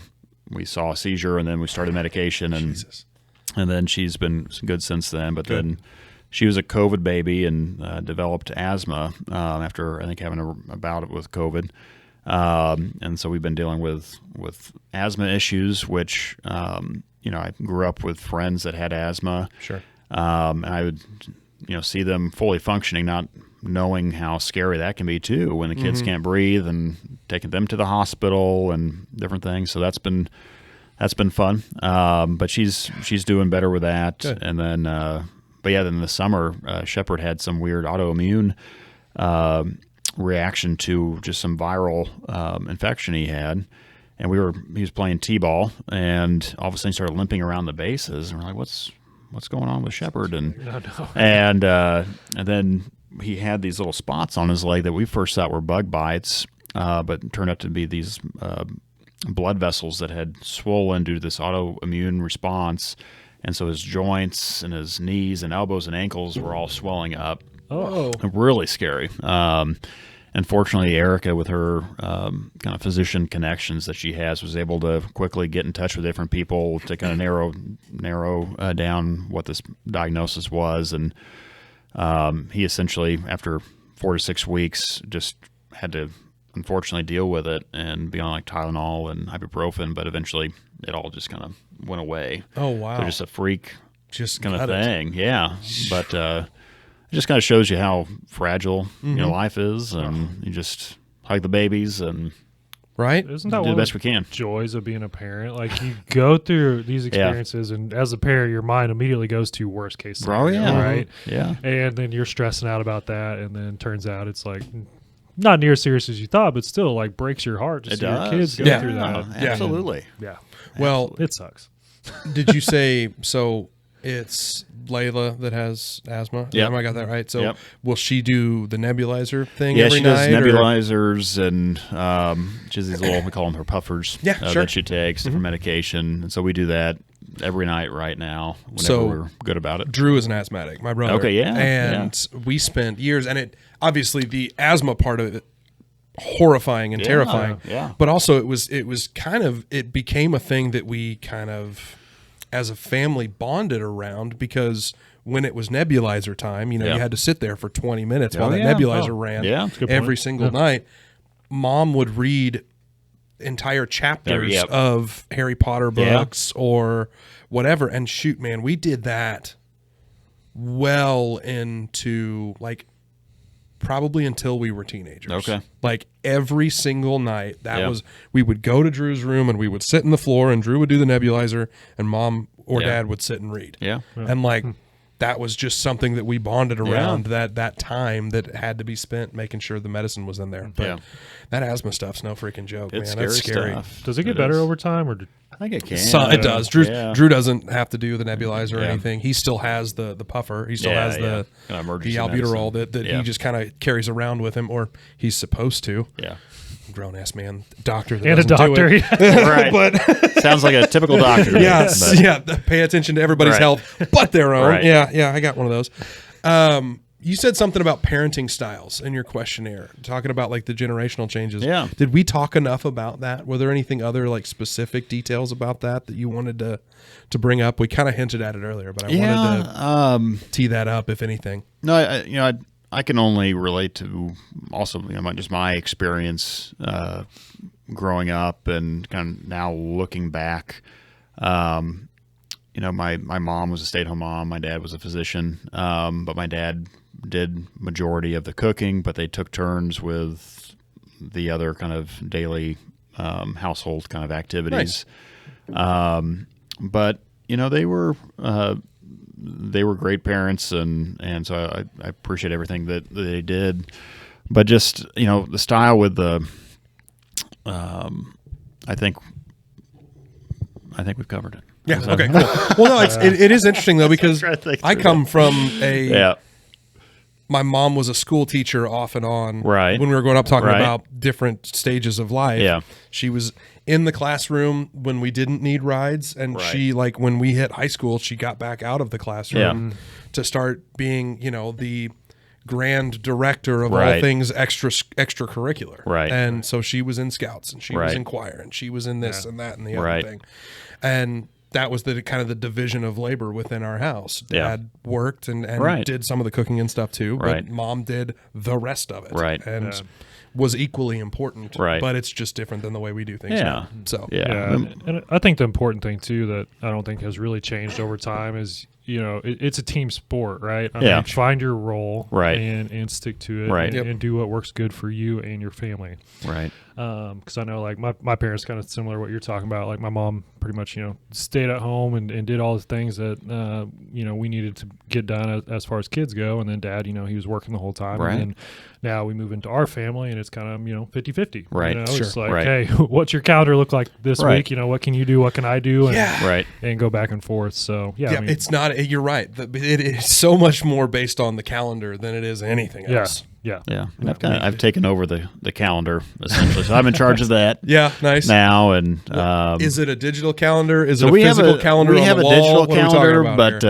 we saw a seizure, and then we started medication, and then she's been good since then. But then she was a COVID baby and developed asthma after, I think, having a bout with COVID. And so we've been dealing with asthma issues, which, I grew up with friends that had asthma. Sure. And I would, see them fully functioning, not knowing how scary that can be too when the kids can't breathe, and taking them to the hospital and different things. So that's been fun. But she's doing better with that. Good. And then, then this summer, Shepherd had some weird autoimmune reaction to just some viral infection he had. And he was playing t-ball, and all of a sudden he started limping around the bases. And we're like, what's going on with Shepherd? And and then he had these little spots on his leg that we first thought were bug bites, but turned out to be these blood vessels that had swollen due to this autoimmune response. And so his joints and his knees and elbows and ankles were all swelling up. Oh. Really scary. Unfortunately, Erica, with her kind of physician connections that she has, was able to quickly get in touch with different people to kind of narrow down what this diagnosis was. And he essentially, after 4 to 6 weeks, just had to unfortunately deal with it and be on like Tylenol and ibuprofen. But eventually, it all just kind of went away. Oh, wow. So just a freak Just kind of got it. thing. Yeah. But it just kind of shows you how fragile life is, and you just hug the babies and Right? Isn't that do one the of best we can. joys of being a parent? Like, you go through these experiences, and as a parent, your mind immediately goes to worst case scenario, Oh, yeah. right? Yeah. And then you're stressing out about that, and then turns out it's like not near as serious as you thought, but still like breaks your heart to It see your does. kids go Yeah. through that. Yeah. Absolutely. Yeah, Well, it sucks. did you say so? It's Layla that has asthma. Yep. I got that right. So, Yep. will she do the nebulizer thing Yeah, every she does night? or- nebulizers, and she has these little, we call them her puffers, Yeah, sure. that she takes for medication. And so we do that every night right now whenever So, we're good about it. Drew is an asthmatic, my brother. Okay, yeah, And we spent years, and it obviously the asthma part of it horrifying and terrifying. yeah. But also it became a thing that we kind of as a family bonded around, because when it was nebulizer time, you Yeah. had to sit there for 20 minutes while Oh, that yeah. nebulizer Oh, ran yeah, that's a good every point. single night. Mom would read entire chapters Yep. of Harry Potter books or whatever. And shoot, man, we did that well into like probably until we were teenagers. Okay. Like every single night we would go to Drew's room and we would sit in the floor and Drew would do the nebulizer and mom or dad would sit and read. Yeah. And like that was just something that we bonded around that time that had to be spent making sure the medicine was in there. But that asthma stuff's no freaking joke, It's man. That's scary. stuff. Does it get better over time, or I think it can. It does. Drew doesn't have to do the nebulizer or Yeah. anything. He still has the puffer. He still has the emergency albuterol medicine. that he just kind of carries around with him, or he's supposed to. Yeah. Grown ass man, doctor that and a doesn't do doctor? it. Right. But Sounds like a typical doctor. pay attention to everybody's health but their own. Right. Yeah, I got one of those. You said something about parenting styles in your questionnaire, talking about like the generational changes. Yeah. Did we talk enough about that? Were there anything other like specific details about that you wanted to bring up? We kind of hinted at it earlier, but I wanted to tee that up, if anything. No, I can only relate to also just my experience growing up and kind of now looking back. My mom was a stay-at-home mom. My dad was a physician, but my dad did majority of the cooking, but they took turns with the other kind of daily household kind of activities. Nice. But they were great parents, and so I appreciate everything that they did. But just the style with the, I think we've covered it. Yeah. Okay. Cool. Well, no, it is interesting though because I come from my mom was a school teacher off and on. Right. When we were growing up, talking about different stages of life. Yeah. She was in the classroom when we didn't need rides, and she like when we hit high school, she got back out of the classroom to start being the grand director of all things extracurricular. Right. And so she was in Scouts and she was in choir and she was in this and that and the other thing. And that was the kind of the division of labor within our house. Dad worked and did some of the cooking and stuff too, but mom did the rest of it. Right. And was equally important. Right. But it's just different than the way we do things now. So And I think the important thing too that I don't think has really changed over time is it's a team sport, right? I mean, find your role and stick to it and do what works good for you and your family. Right. Because I know like my parents kind of similar to what you're talking about. Like my mom pretty much stayed at home and did all the things that we needed to get done as far as kids go, and then dad he was working the whole time. Right. And then now we move into our family and it's kind of 50-50. Right. It's like hey, what's your calendar look like this week? What can you do, what can I do, and and go back and forth. So I mean, it's not, you're right, it is so much more based on the calendar than it is anything else. Yeah. And I've taken over the calendar essentially, so I'm in charge of that. Nice. Now and is it a digital calendar? Is it so a physical calendar? We on have the a wall? digital calendar, but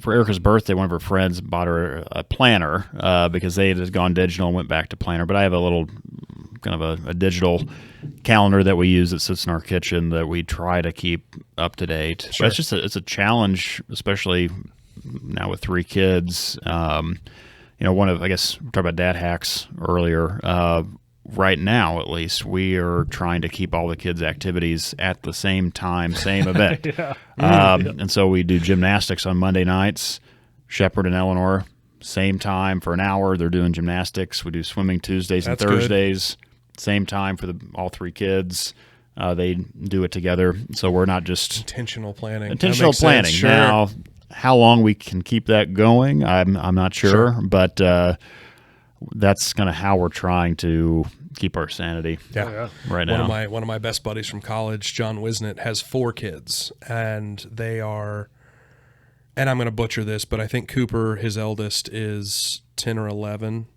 for Erica's birthday, one of her friends bought her a planner because they had gone digital and went back to planner. But I have a little kind of a digital calendar that we use that sits in our kitchen that we try to keep up to date. Sure. But it's a challenge, especially now with 3 kids. I guess we talked about dad hacks earlier. Right now, at least, we are trying to keep all the kids' activities at the same time, same event. And so we do gymnastics on Monday nights. Shepard and Eleanor, same time for an hour. They're doing gymnastics. We do swimming Tuesdays and Thursdays, same time for all 3 kids. They do it together. So we're not just intentional planning. Sure. Now, how long we can keep that going, I'm not sure. But that's kind of how we're trying to keep our sanity right now. One of my best buddies from college, John Wisnett, has 4 kids, and they are, and I'm going to butcher this, but I think Cooper, his eldest, is 10 or 11,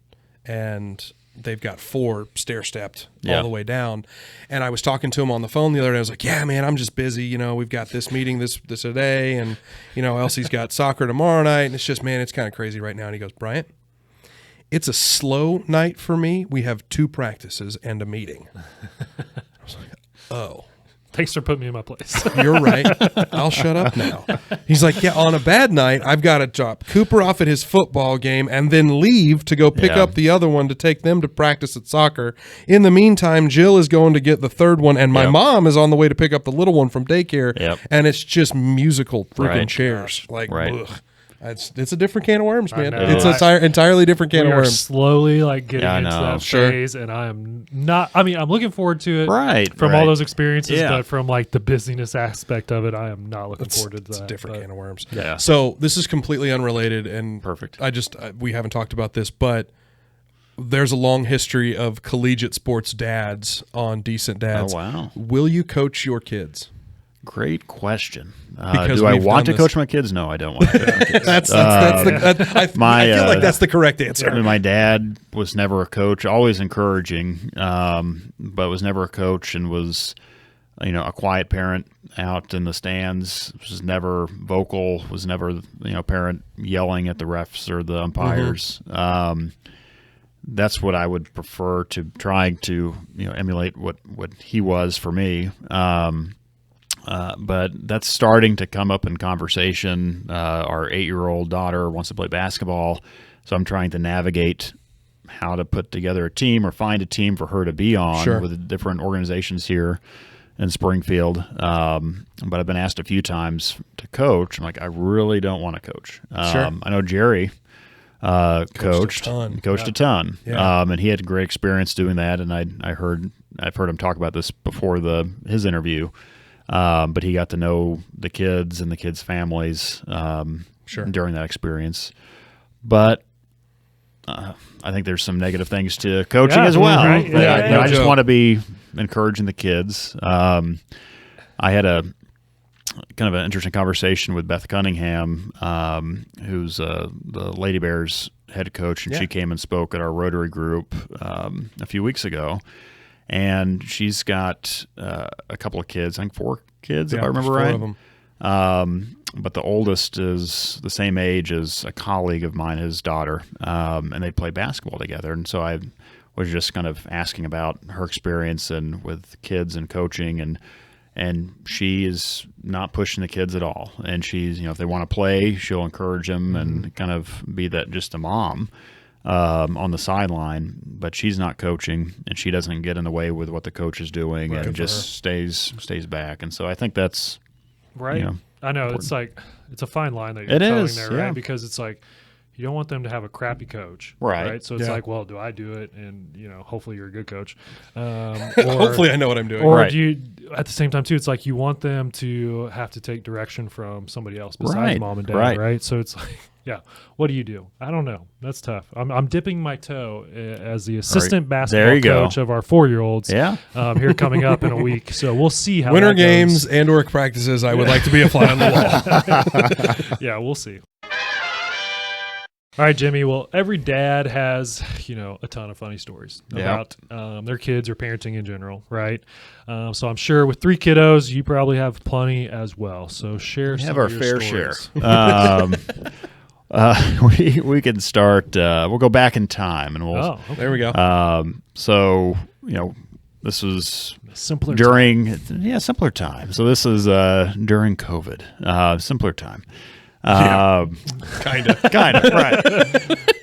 and they've got 4 stair-stepped all the way down. And I was talking to him on the phone the other day. I was like, yeah, man, I'm just busy. We've got this meeting this a day, and, Elsie's got soccer tomorrow night, and it's just, man, it's kind of crazy right now. And he goes, Bryant, it's a slow night for me. We have 2 practices and a meeting. I was like, oh, Thanks for putting me in my place. You're right. I'll shut up now. He's like, yeah, on a bad night, I've got to drop Cooper off at his football game and then leave to go pick up the other one to take them to practice at soccer. In the meantime, Jill is going to get the third one, and my mom is on the way to pick up the little one from daycare, and it's just musical freaking chairs. Like, ugh. It's a different can of worms, man. It's an entirely different can of worms. We are slowly like getting into that phase, and I am not. I mean, I'm looking forward to it from all those experiences, but from like the busyness aspect of it, I am not looking forward to that. It's a different can of worms. Yeah. So this is completely unrelated and perfect. We haven't talked about this, but there's a long history of collegiate sports dads on Decent Dads. Oh wow! Will you coach your kids? Great question. Because do I want to coach my kids? No, I don't want to coach my kids. I feel like that's the correct answer. I mean, my dad was never a coach, always encouraging, but was never a coach and was, a quiet parent out in the stands, was never vocal, was never, parent yelling at the refs or the umpires. That's what I would prefer to trying to, emulate what he was for me. But that's starting to come up in conversation. Our 8-year-old daughter wants to play basketball, so I'm trying to navigate how to put together a team or find a team for her to be on with different organizations here in Springfield. But I've been asked a few times to coach. I'm like, I really don't want to coach. I know Jerry coached a ton. And he had a great experience doing that. And I've heard him talk about this before his interview. But he got to know the kids and the kids' families during that experience. But I think there's some negative things to coaching as well. Right. I just want to be encouraging the kids. I had a kind of an interesting conversation with Beth Cunningham, who's the Lady Bears head coach, and she came and spoke at our Rotary group a few weeks ago. And she's got a couple of kids, I think 4 kids, if I remember right. 4 of them. But the oldest is the same age as a colleague of mine, his daughter, and they play basketball together. And so I was just kind of asking about her experience and with kids and coaching, and she is not pushing the kids at all. And she's, if they want to play, she'll encourage them and kind of be that just a mom. On the sideline, but she's not coaching, and she doesn't get in the way with what the coach is doing, and just stays back. And so I think that's right. I know important. It's like it's a fine line that you're towing there, right? Because it's like you don't want them to have a crappy coach, right? So it's like, well, do I do it? And hopefully you're a good coach. Or, hopefully I know what I'm doing. Or do you, at the same time too? It's like you want them to have to take direction from somebody else besides mom and dad, right? So it's like. Yeah. What do you do? I don't know. That's tough. I'm dipping my toe as the assistant basketball coach of our 4-year-olds here coming up in a week. So we'll see how winter games and or practices. I would like to be a fly on the wall. Yeah, we'll see. All right, Jimmy. Well, every dad has, a ton of funny stories about their kids or parenting in general, right? So I'm sure with 3 kiddos, you probably have plenty as well. So share some of your stories. Share. We can start. We'll go back in time, and we'll. There we go. So this was simpler simpler time. So this is during COVID, simpler time. Kind of,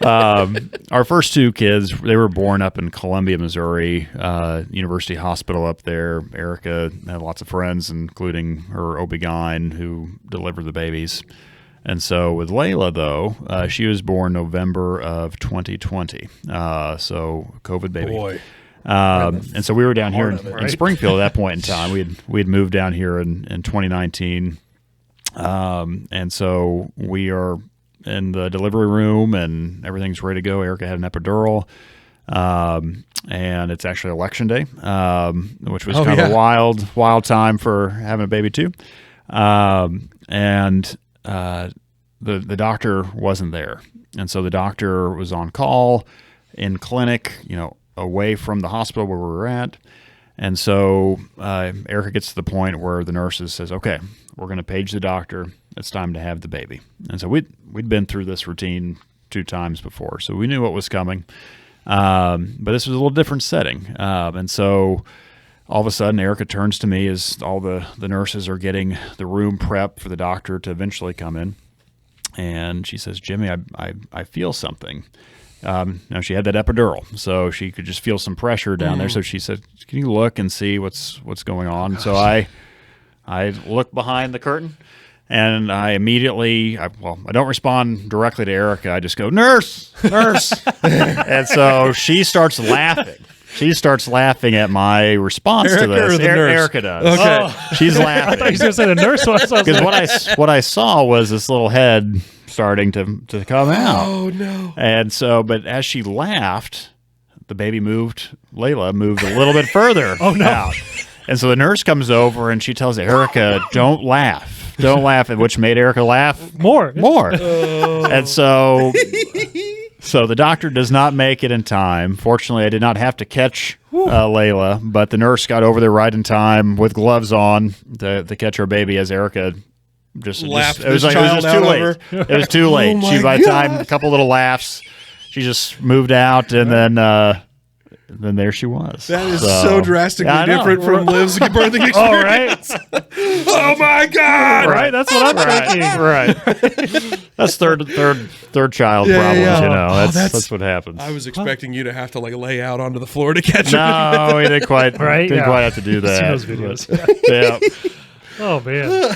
right. Our first 2 kids, they were born up in Columbia, Missouri, University Hospital up there. Erica had lots of friends, including her OB-GYN who delivered the babies. And so with Layla, though, she was born November of 2020, so COVID baby. Boy. And so we were down here in Springfield at that point in time. We had moved down here in 2019, and so we are in the delivery room, and everything's ready to go. Erica had an epidural, and it's actually Election Day, which was kind of a wild time for having a baby too, and. The doctor wasn't there. And so the doctor was on call in clinic, away from the hospital where we were at. And so Erica gets to the point where the nurses says, okay, we're going to page the doctor. It's time to have the baby. And so we'd been through this routine 2 times before, so we knew what was coming. But this was a little different setting. And so all of a sudden, Erica turns to me as all the nurses are getting the room prep for the doctor to eventually come in. And she says, Jimmy, I feel something. Now, she had that epidural, so she could just feel some pressure down there. So she said, can you look and see what's going on? So I look behind the curtain, and I immediately, I don't respond directly to Erica. I just go, nurse. And so she starts laughing. She starts laughing at my response to this. Or the nurse? Erica does. Okay. Oh. She's laughing. I thought you were going to say the nurse was. Because what I saw was this little head starting to come out. Oh, no. And so, but as she laughed, the baby Layla moved a little bit further out. And so the nurse comes over and she tells Erica, don't laugh. Don't laugh, which made Erica laugh more. And so the doctor does not make it in time. Fortunately, I did not have to catch Layla, but the nurse got over there right in time with gloves on to catch her baby as Erica just laughed. It was just too late. It was too late. Oh By the time a couple little laughs, she just moved out, and then there she was. That is so drastically different from Liv's birthing experience. Oh, right? Oh, my God. Right? That's what I'm thinking. Right. That's third child problems, you know. That's what happens. I was expecting you to have to lay out onto the floor to catch her. No, we didn't quite quite have to do that. I've seen those videos. Yeah. Oh, man.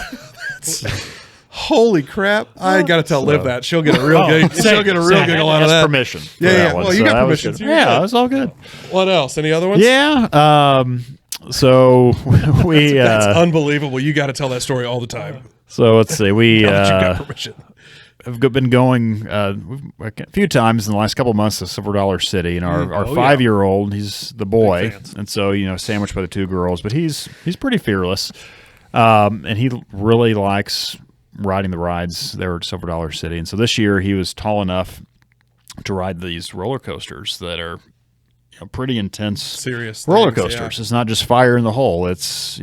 Holy crap! I got to tell Liv that she'll get a real giggle out of that. Permission. Yeah. Well, you got permission. Yeah, it was all good. What else? Any other ones? Yeah. So we. That's unbelievable. You got to tell that story all the time. So let's see. We you got permission. have been going a few times in the last couple of months to Silver Dollar City, and our 5-year-old, he's the boy, and so sandwiched by the two girls, but he's pretty fearless, and he really likes riding the rides there at Silver Dollar City. And so this year he was tall enough to ride these roller coasters that are pretty intense, serious roller things, coasters. It's not just fire in the hole. It's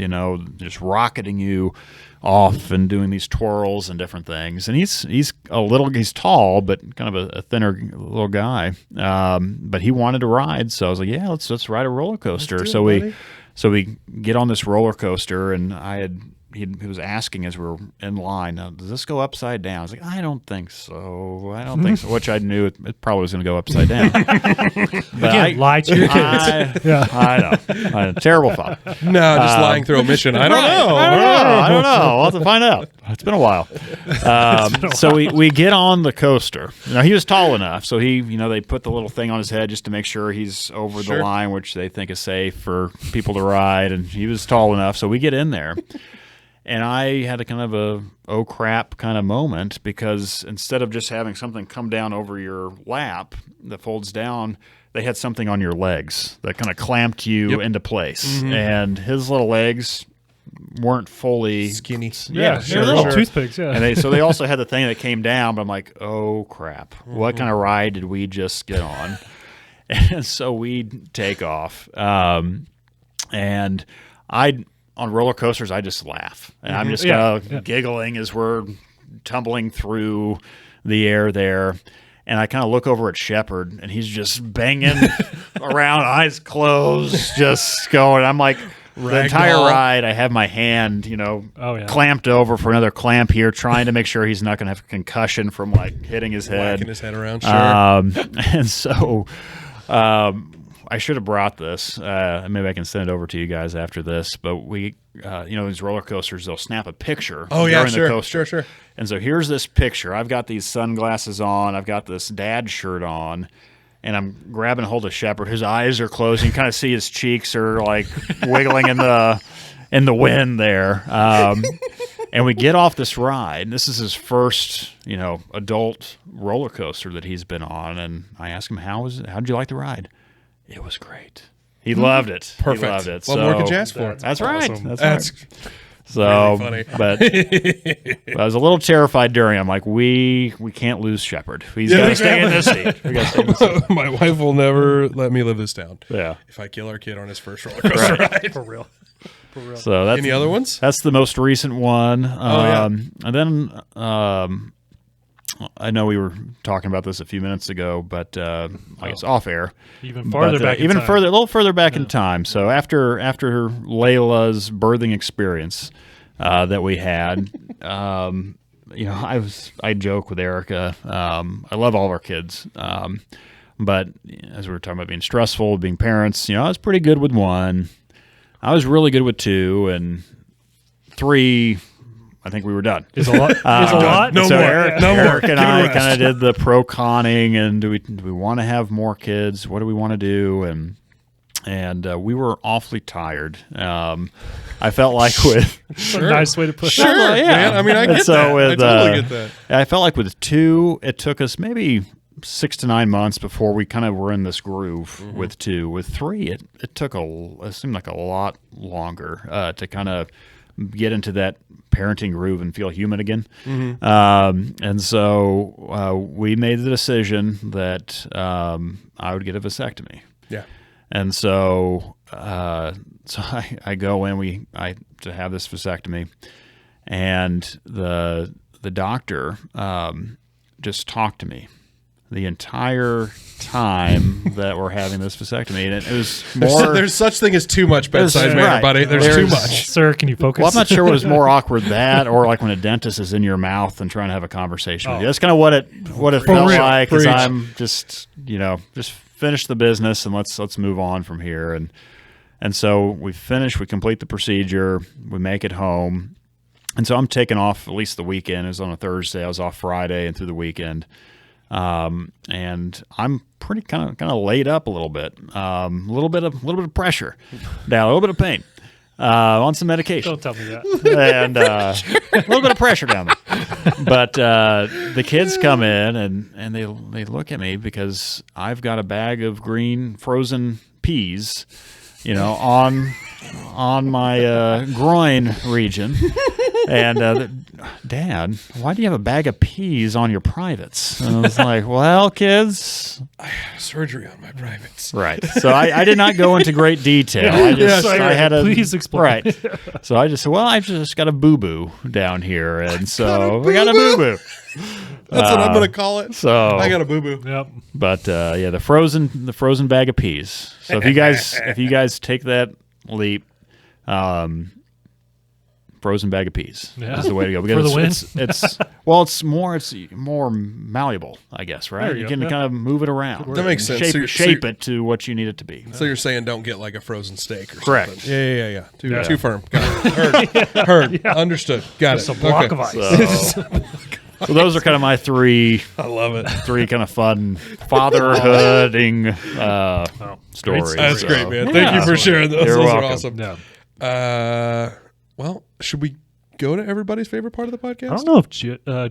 just rocketing you off and doing these twirls and different things. And he's tall, but kind of a thinner little guy. But he wanted to ride, so I was like, yeah, let's ride a roller coaster. So we get on this roller coaster, and he was asking as we were in line, does this go upside down? I was like, I don't think so. Which I knew it probably was going to go upside down. Again, lie to your kids. I know. Terrible father. No, just lying through omission. I don't know. I don't know. I'll have to find out. It's been a while. So we get on the coaster. Now, he was tall enough, so they put the little thing on his head just to make sure he's over the line, which they think is safe for people to ride, and he was tall enough, so we get in there. And I had a kind of a oh crap kind of moment, because instead of just having something come down over your lap that folds down, they had something on your legs that kind of clamped you into place. Mm-hmm. And his little legs weren't fully skinny. Yeah, little toothpicks. Yeah. And they also had the thing that came down, but I'm like, oh crap, what kind of ride did we just get on? And so we take off. And on roller coasters, I just laugh. And I'm just giggling as we're tumbling through the air there. And I kind of look over at Shepard, and he's just banging around, eyes closed, just going. I'm like, the entire ride, I have my hand, clamped over for another clamp here, trying to make sure he's not going to have a concussion from hitting his head. Whacking his head around, sure. And so I should have brought this. Maybe I can send it over to you guys after this. But we, these roller coasters, they'll snap a picture during the coaster. Sure. And so here's this picture. I've got these sunglasses on. I've got this dad shirt on. And I'm grabbing hold of Shepard. His eyes are closed. You can kind of see his cheeks are wiggling in the wind there. And we get off this ride. This is his first, adult roller coaster that he's been on. And I asked him, how did you like the ride? It was great. He loved it. Perfect. He loved it. What more could you ask for? That's right. Awesome. That's right. So, really funny. But I was a little terrified during. I'm like, we can't lose Shepard. He's got to stay in this seat. We got to stay in this seat. My wife will never let me live this down. Yeah. If I kill our kid on his first roller coaster ride. For real. So that's any other ones? That's the most recent one. And then I know we were talking about this a few minutes ago, but I guess off air. Even farther back in time. A little further back in time. So after Layla's birthing experience that we had, I joke with Erica. I love all of our kids. But as we were talking about being stressful, being parents, I was pretty good with one. I was really good with two, and three, I think we were done. Is a lot. Is a lot. No so more. Eric and I kind of did the pro-conning, and do we want to have more kids? What do we want to do? And we were awfully tired. I felt like with a nice way to put it. Sure, man. I mean, I get that. I totally get that. I felt like with two, it took us maybe 6 to 9 months before we kind of were in this groove with two. With three, it seemed like a lot longer to kind of get into that parenting groove and feel human again. And so we made the decision that I would get a vasectomy. Yeah. And so I go in to have this vasectomy, and the doctor just talked to me the entire time that we're having this vasectomy, and it was more. There's such thing as too much bedside manner, buddy. There's too much. Sir, can you focus? Well, I'm not sure what was more awkward, that or like when a dentist is in your mouth and trying to have a conversation with you. That's kind of what it felt like. Because I'm just finish the business and let's move on from here. And so we complete the procedure, we make it home, and so I'm taking off at least the weekend. It was on a Thursday. I was off Friday and through the weekend. And I'm pretty kind of laid up a little bit, a little bit of pressure, down, a little bit of pain, on some medication. Don't tell me that. And a little bit of pressure down there. But the kids come in and they look at me because I've got a bag of green frozen peas, on my groin region. And Dad, why do you have a bag of peas on your privates? And I was like, well, kids, I have surgery on my privates. Right. So I did not go into great detail. I had a please explain. Right. So I just said, well, I've just got a boo-boo down here, and so we got a boo-boo. That's what I'm going to call it. So I got a boo-boo. Yep. But the frozen bag of peas. So if you guys take that leap, frozen bag of peas is the way to go. Because For the win? It's more malleable, I guess, right? You can kind of move it around. That makes sense. Shape it to what you need it to be. So you're saying don't get like a frozen steak or Correct. something. Yeah. Too firm. Got it. Heard. Yeah. Understood. Got Just it. a block of ice. So those are kind of my three. I love it. Three kind of fun fatherhooding stories. That's great, man. Thank you for sharing those. You're Those welcome. are awesome. Well, should we go to everybody's favorite part of the podcast? I don't know if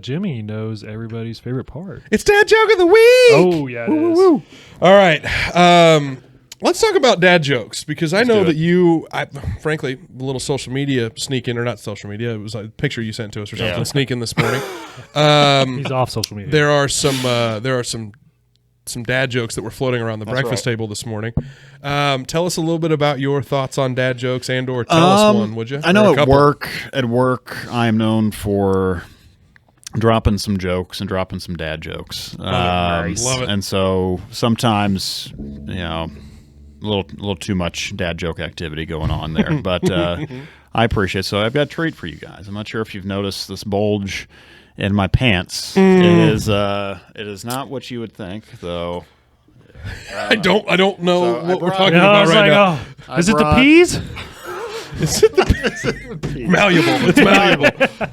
Jimmy knows everybody's favorite part. It's Dad Joke of the Week. Oh, yeah, it is. Woo. All right. Let's talk about dad jokes, because I know that frankly, a little social media sneak in, or not social media, it was a picture you sent to us or something, sneak in this morning. He's off social media. There are some dad jokes that were floating around the breakfast table this morning. Tell us a little bit about your thoughts on dad jokes, and/or tell us one, would you? I know at work, I am known for dropping some jokes and dropping some dad jokes. Love it. And so sometimes, a little too much dad joke activity going on there, but I appreciate it. So I've got a treat for you guys. I'm not sure if you've noticed this bulge in my pants. It is not what you would think, though. I don't know what we're talking I about was right like, now. Is it the peas? Malleable. It's malleable.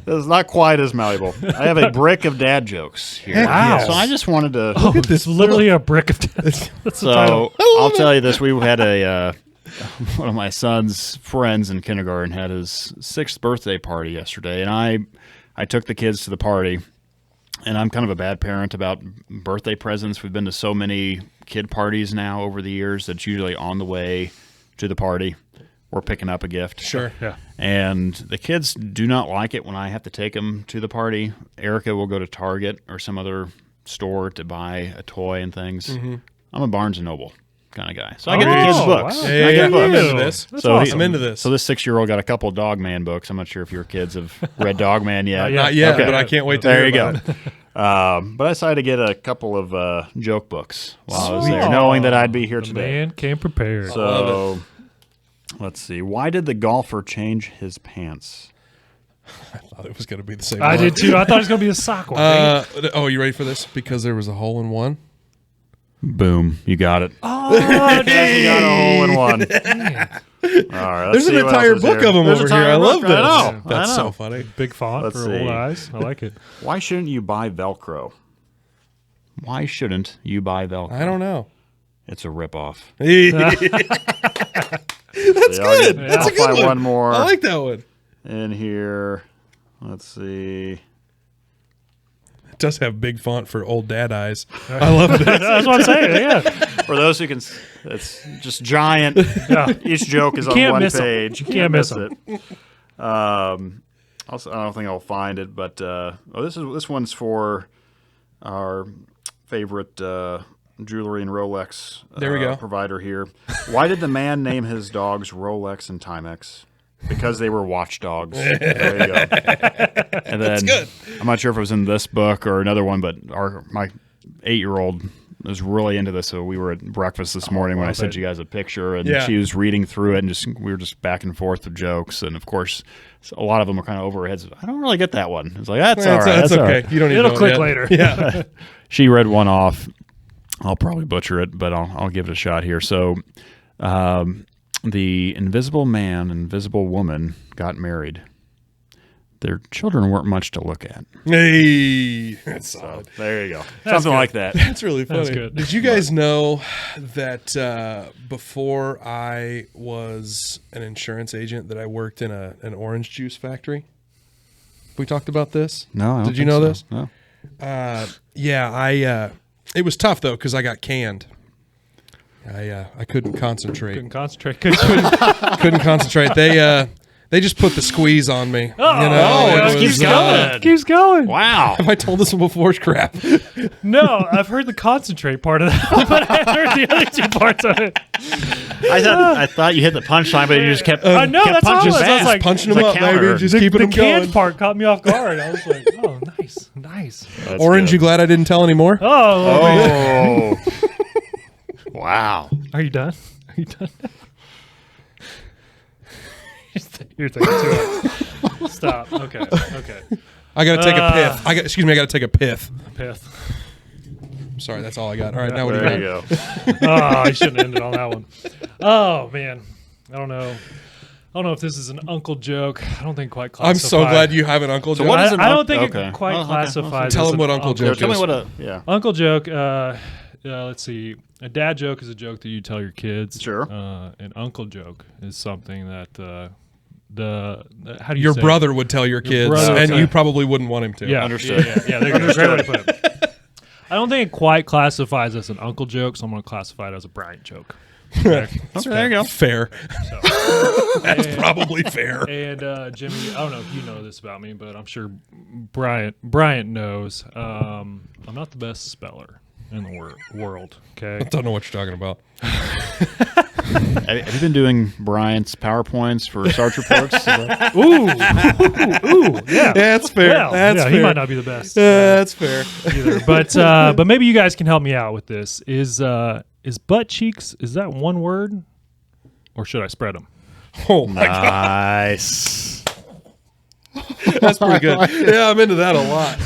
It's not quite as malleable. I have a brick of dad jokes here. Wow. So I just wanted to. Look at this. Literally a brick of That's the title. I'll tell you this. We had one of my son's friends in kindergarten had his 6th birthday party yesterday, and I took the kids to the party. And I'm kind of a bad parent about birthday presents. We've been to so many kid parties now over the years that it's usually on the way to the party we're picking up a gift. Sure. Yeah. And the kids do not like it when I have to take them to the party. Erica will go to Target or some other store to buy a toy and things. I'm a Barnes & Noble kind of guy. So I get the kids' books. Wow. I get books. I'm into this. I'm into this. So this 6-year-old got a couple of Dog Man books. I'm not sure if your kids have read Dog Man yet. Not yet, Okay. but I can't wait to There hear you about go. But I decided to get a couple of joke books while I was there, knowing that I'd be here The today. man came prepared. So let's see. Why did the golfer change his pants? I thought it was going to be the same I one. did too. I thought it was going to be a sock one. Oh, you ready for this? Because there was a hole in one. Boom. You got it. Oh, You got a hole in one. All right, let's There's an see what entire else is book here. of them There's over an here. I entire love book. this. I know. That's I know. so funny. big font Let's for see. old eyes. I like it. Why shouldn't you buy Velcro? Why shouldn't you buy Velcro? I don't know. It's a ripoff. That's good. Yeah. That's I'll a good find one more I like that one. in here. Let's see. It does have big font for old dad eyes. I love it. That's what I'm saying. Yeah. For those who can, it's just giant. Yeah. Each joke is on can't one miss 'em. page. You can't miss it. Also, I don't think I'll find it, but this one's for our favorite jewelry and Rolex There we go. provider here. Why did the man name his dogs Rolex and Timex? Because they were watchdogs. There you go. And then, good. I'm not sure if it was in this book or another one, but my 8-year-old was really into this. So we were at breakfast this morning when I sent you guys a picture, and she was reading through it, and we were just back and forth with jokes. And of course, a lot of them were kind of over her heads. I don't really get that one. It's like that's all right. That's all okay. right. You don't need It'll to know click yet. later. Yeah. She read one off. I'll probably butcher it, but I'll give it a shot here. So, the invisible man and invisible woman got married. Their children weren't much to look at. Hey, that's solid. There you go. That's Something good. like that. That's really funny. That's good. Did you guys know that before I was an insurance agent, that I worked in an orange juice factory? We talked about this. No, I don't Did you think know so. this? No. Yeah, it was tough though because I got canned. I couldn't concentrate. Couldn't concentrate. Couldn't concentrate. They just put the squeeze on me. Oh, it keeps was, going. Keeps going. Wow. Have I told this one before? It's crap. No, I've heard the concentrate part of that, but I haven't heard the other two parts of it. I thought you hit the punchline, but you just kept. I know, kept that's how it punching was. I was back. like, Punching It's them a up, counter. baby. Just keeping The them canned going. part caught me off guard. I was like, oh, nice. That's Orange, good. you glad I didn't tell anymore? Oh, Oh. Wow. are you done? Are you done? You're thinking too much. Stop. Okay. I got to take a piff. I got to take a piff. Pith. Sorry, that's all I got. All right, now what do you There got? you go. Oh, I shouldn't have ended on that one. Oh man, I don't know if this is an uncle joke. I don't think quite I'm classified. so glad you have an uncle joke. what is an I don't uncle- think okay. it quite Oh, okay. classifies. Tell as him an what uncle uncle joke Tell me is. what a Uncle joke. Let's see. A dad joke is a joke that you tell your kids. Sure. An uncle joke is something that how do you Your say it? brother would tell your kids, brother would and tell- you probably wouldn't want him to. Yeah, Understood. Yeah, there you go. Great way to put it. I don't think it quite classifies as an uncle joke, so I'm going to classify it as a Bryant joke. Okay, there you go. Fair. So, That's probably fair. and Jimmy, I don't know if you know this about me, but I'm sure Bryant knows. I'm not the best speller in the world. Okay. I don't know what you're talking about. Have you been doing Bryant's PowerPoints for Sarge reports? Ooh, yeah. That's fair. Well, That's yeah, fair. he might not be the best That's fair. either, but maybe you guys can help me out with this. Is butt cheeks? Is that one word, or should I spread them? Oh my god, Nice. that's pretty good. Yeah, I'm into that a lot.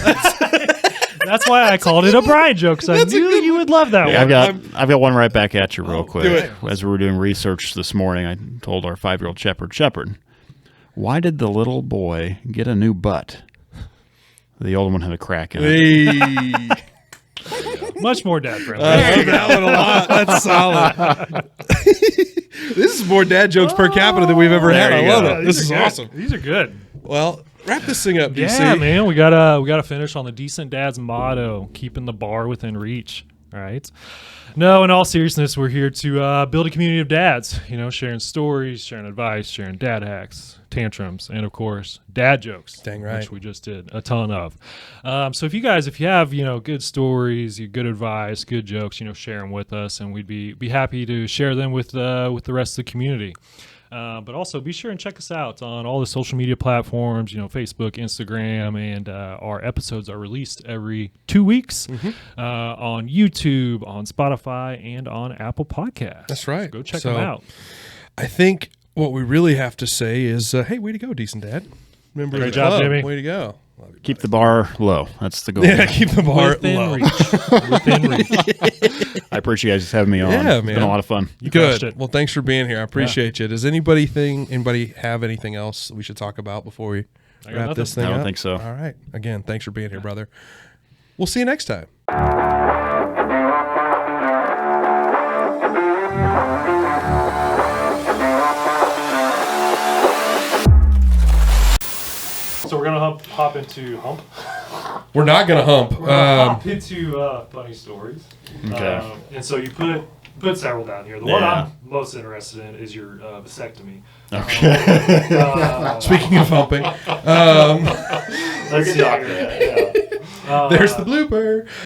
That's why I called it a Bryant joke, because I knew you would love that Yeah, one. I've got one right back at you real quick. do it. As we were doing research this morning, I told our 5-year-old Shepherd, why did the little boy get a new butt? The old one had a crack in it. Hey. Much more dad friendly. I love that one a lot. That's solid. This is more dad jokes per capita than we've ever had. There I you love go. it. This is These are good. awesome. These are good. Well, wrap this thing up, DC. Yeah, man, we gotta finish on the decent dad's motto: keeping the bar within reach. All right. No, in all seriousness, we're here to build a community of dads. You know, sharing stories, sharing advice, sharing dad hacks, tantrums, and of course, dad jokes. Dang right. Which we just did a ton of. So if you have good stories, good advice, good jokes, share them with us, and we'd be happy to share them with the rest of the community. But also be sure and check us out on all the social media platforms, Facebook, Instagram, and our episodes are released every 2 weeks on YouTube, on Spotify, and on Apple Podcasts. That's right. So go check them out. I think what we really have to say is, hey, way to go, Decent Dad. Remember Great the job, club. Jimmy. Way to go. Keep the bar low. That's the goal. Yeah, keep the bar Within low. reach. Within reach. I appreciate you guys having me on. Yeah, It's man. been a lot of fun. You crushed Good. it. Well, thanks for being here. I appreciate you. Does anybody have anything else we should talk about before we I got wrap nothing. this thing I up? don't think so. All right. Again, thanks for being here, brother. We'll see you next time. So we're going to hop into Hump. We're not going to hump. We're going to hop into funny stories. Okay. And so you put several down here. The one I'm most interested in is your vasectomy. Okay. Speaking of humping, Let's see. talk to that, Yeah. there's the blooper.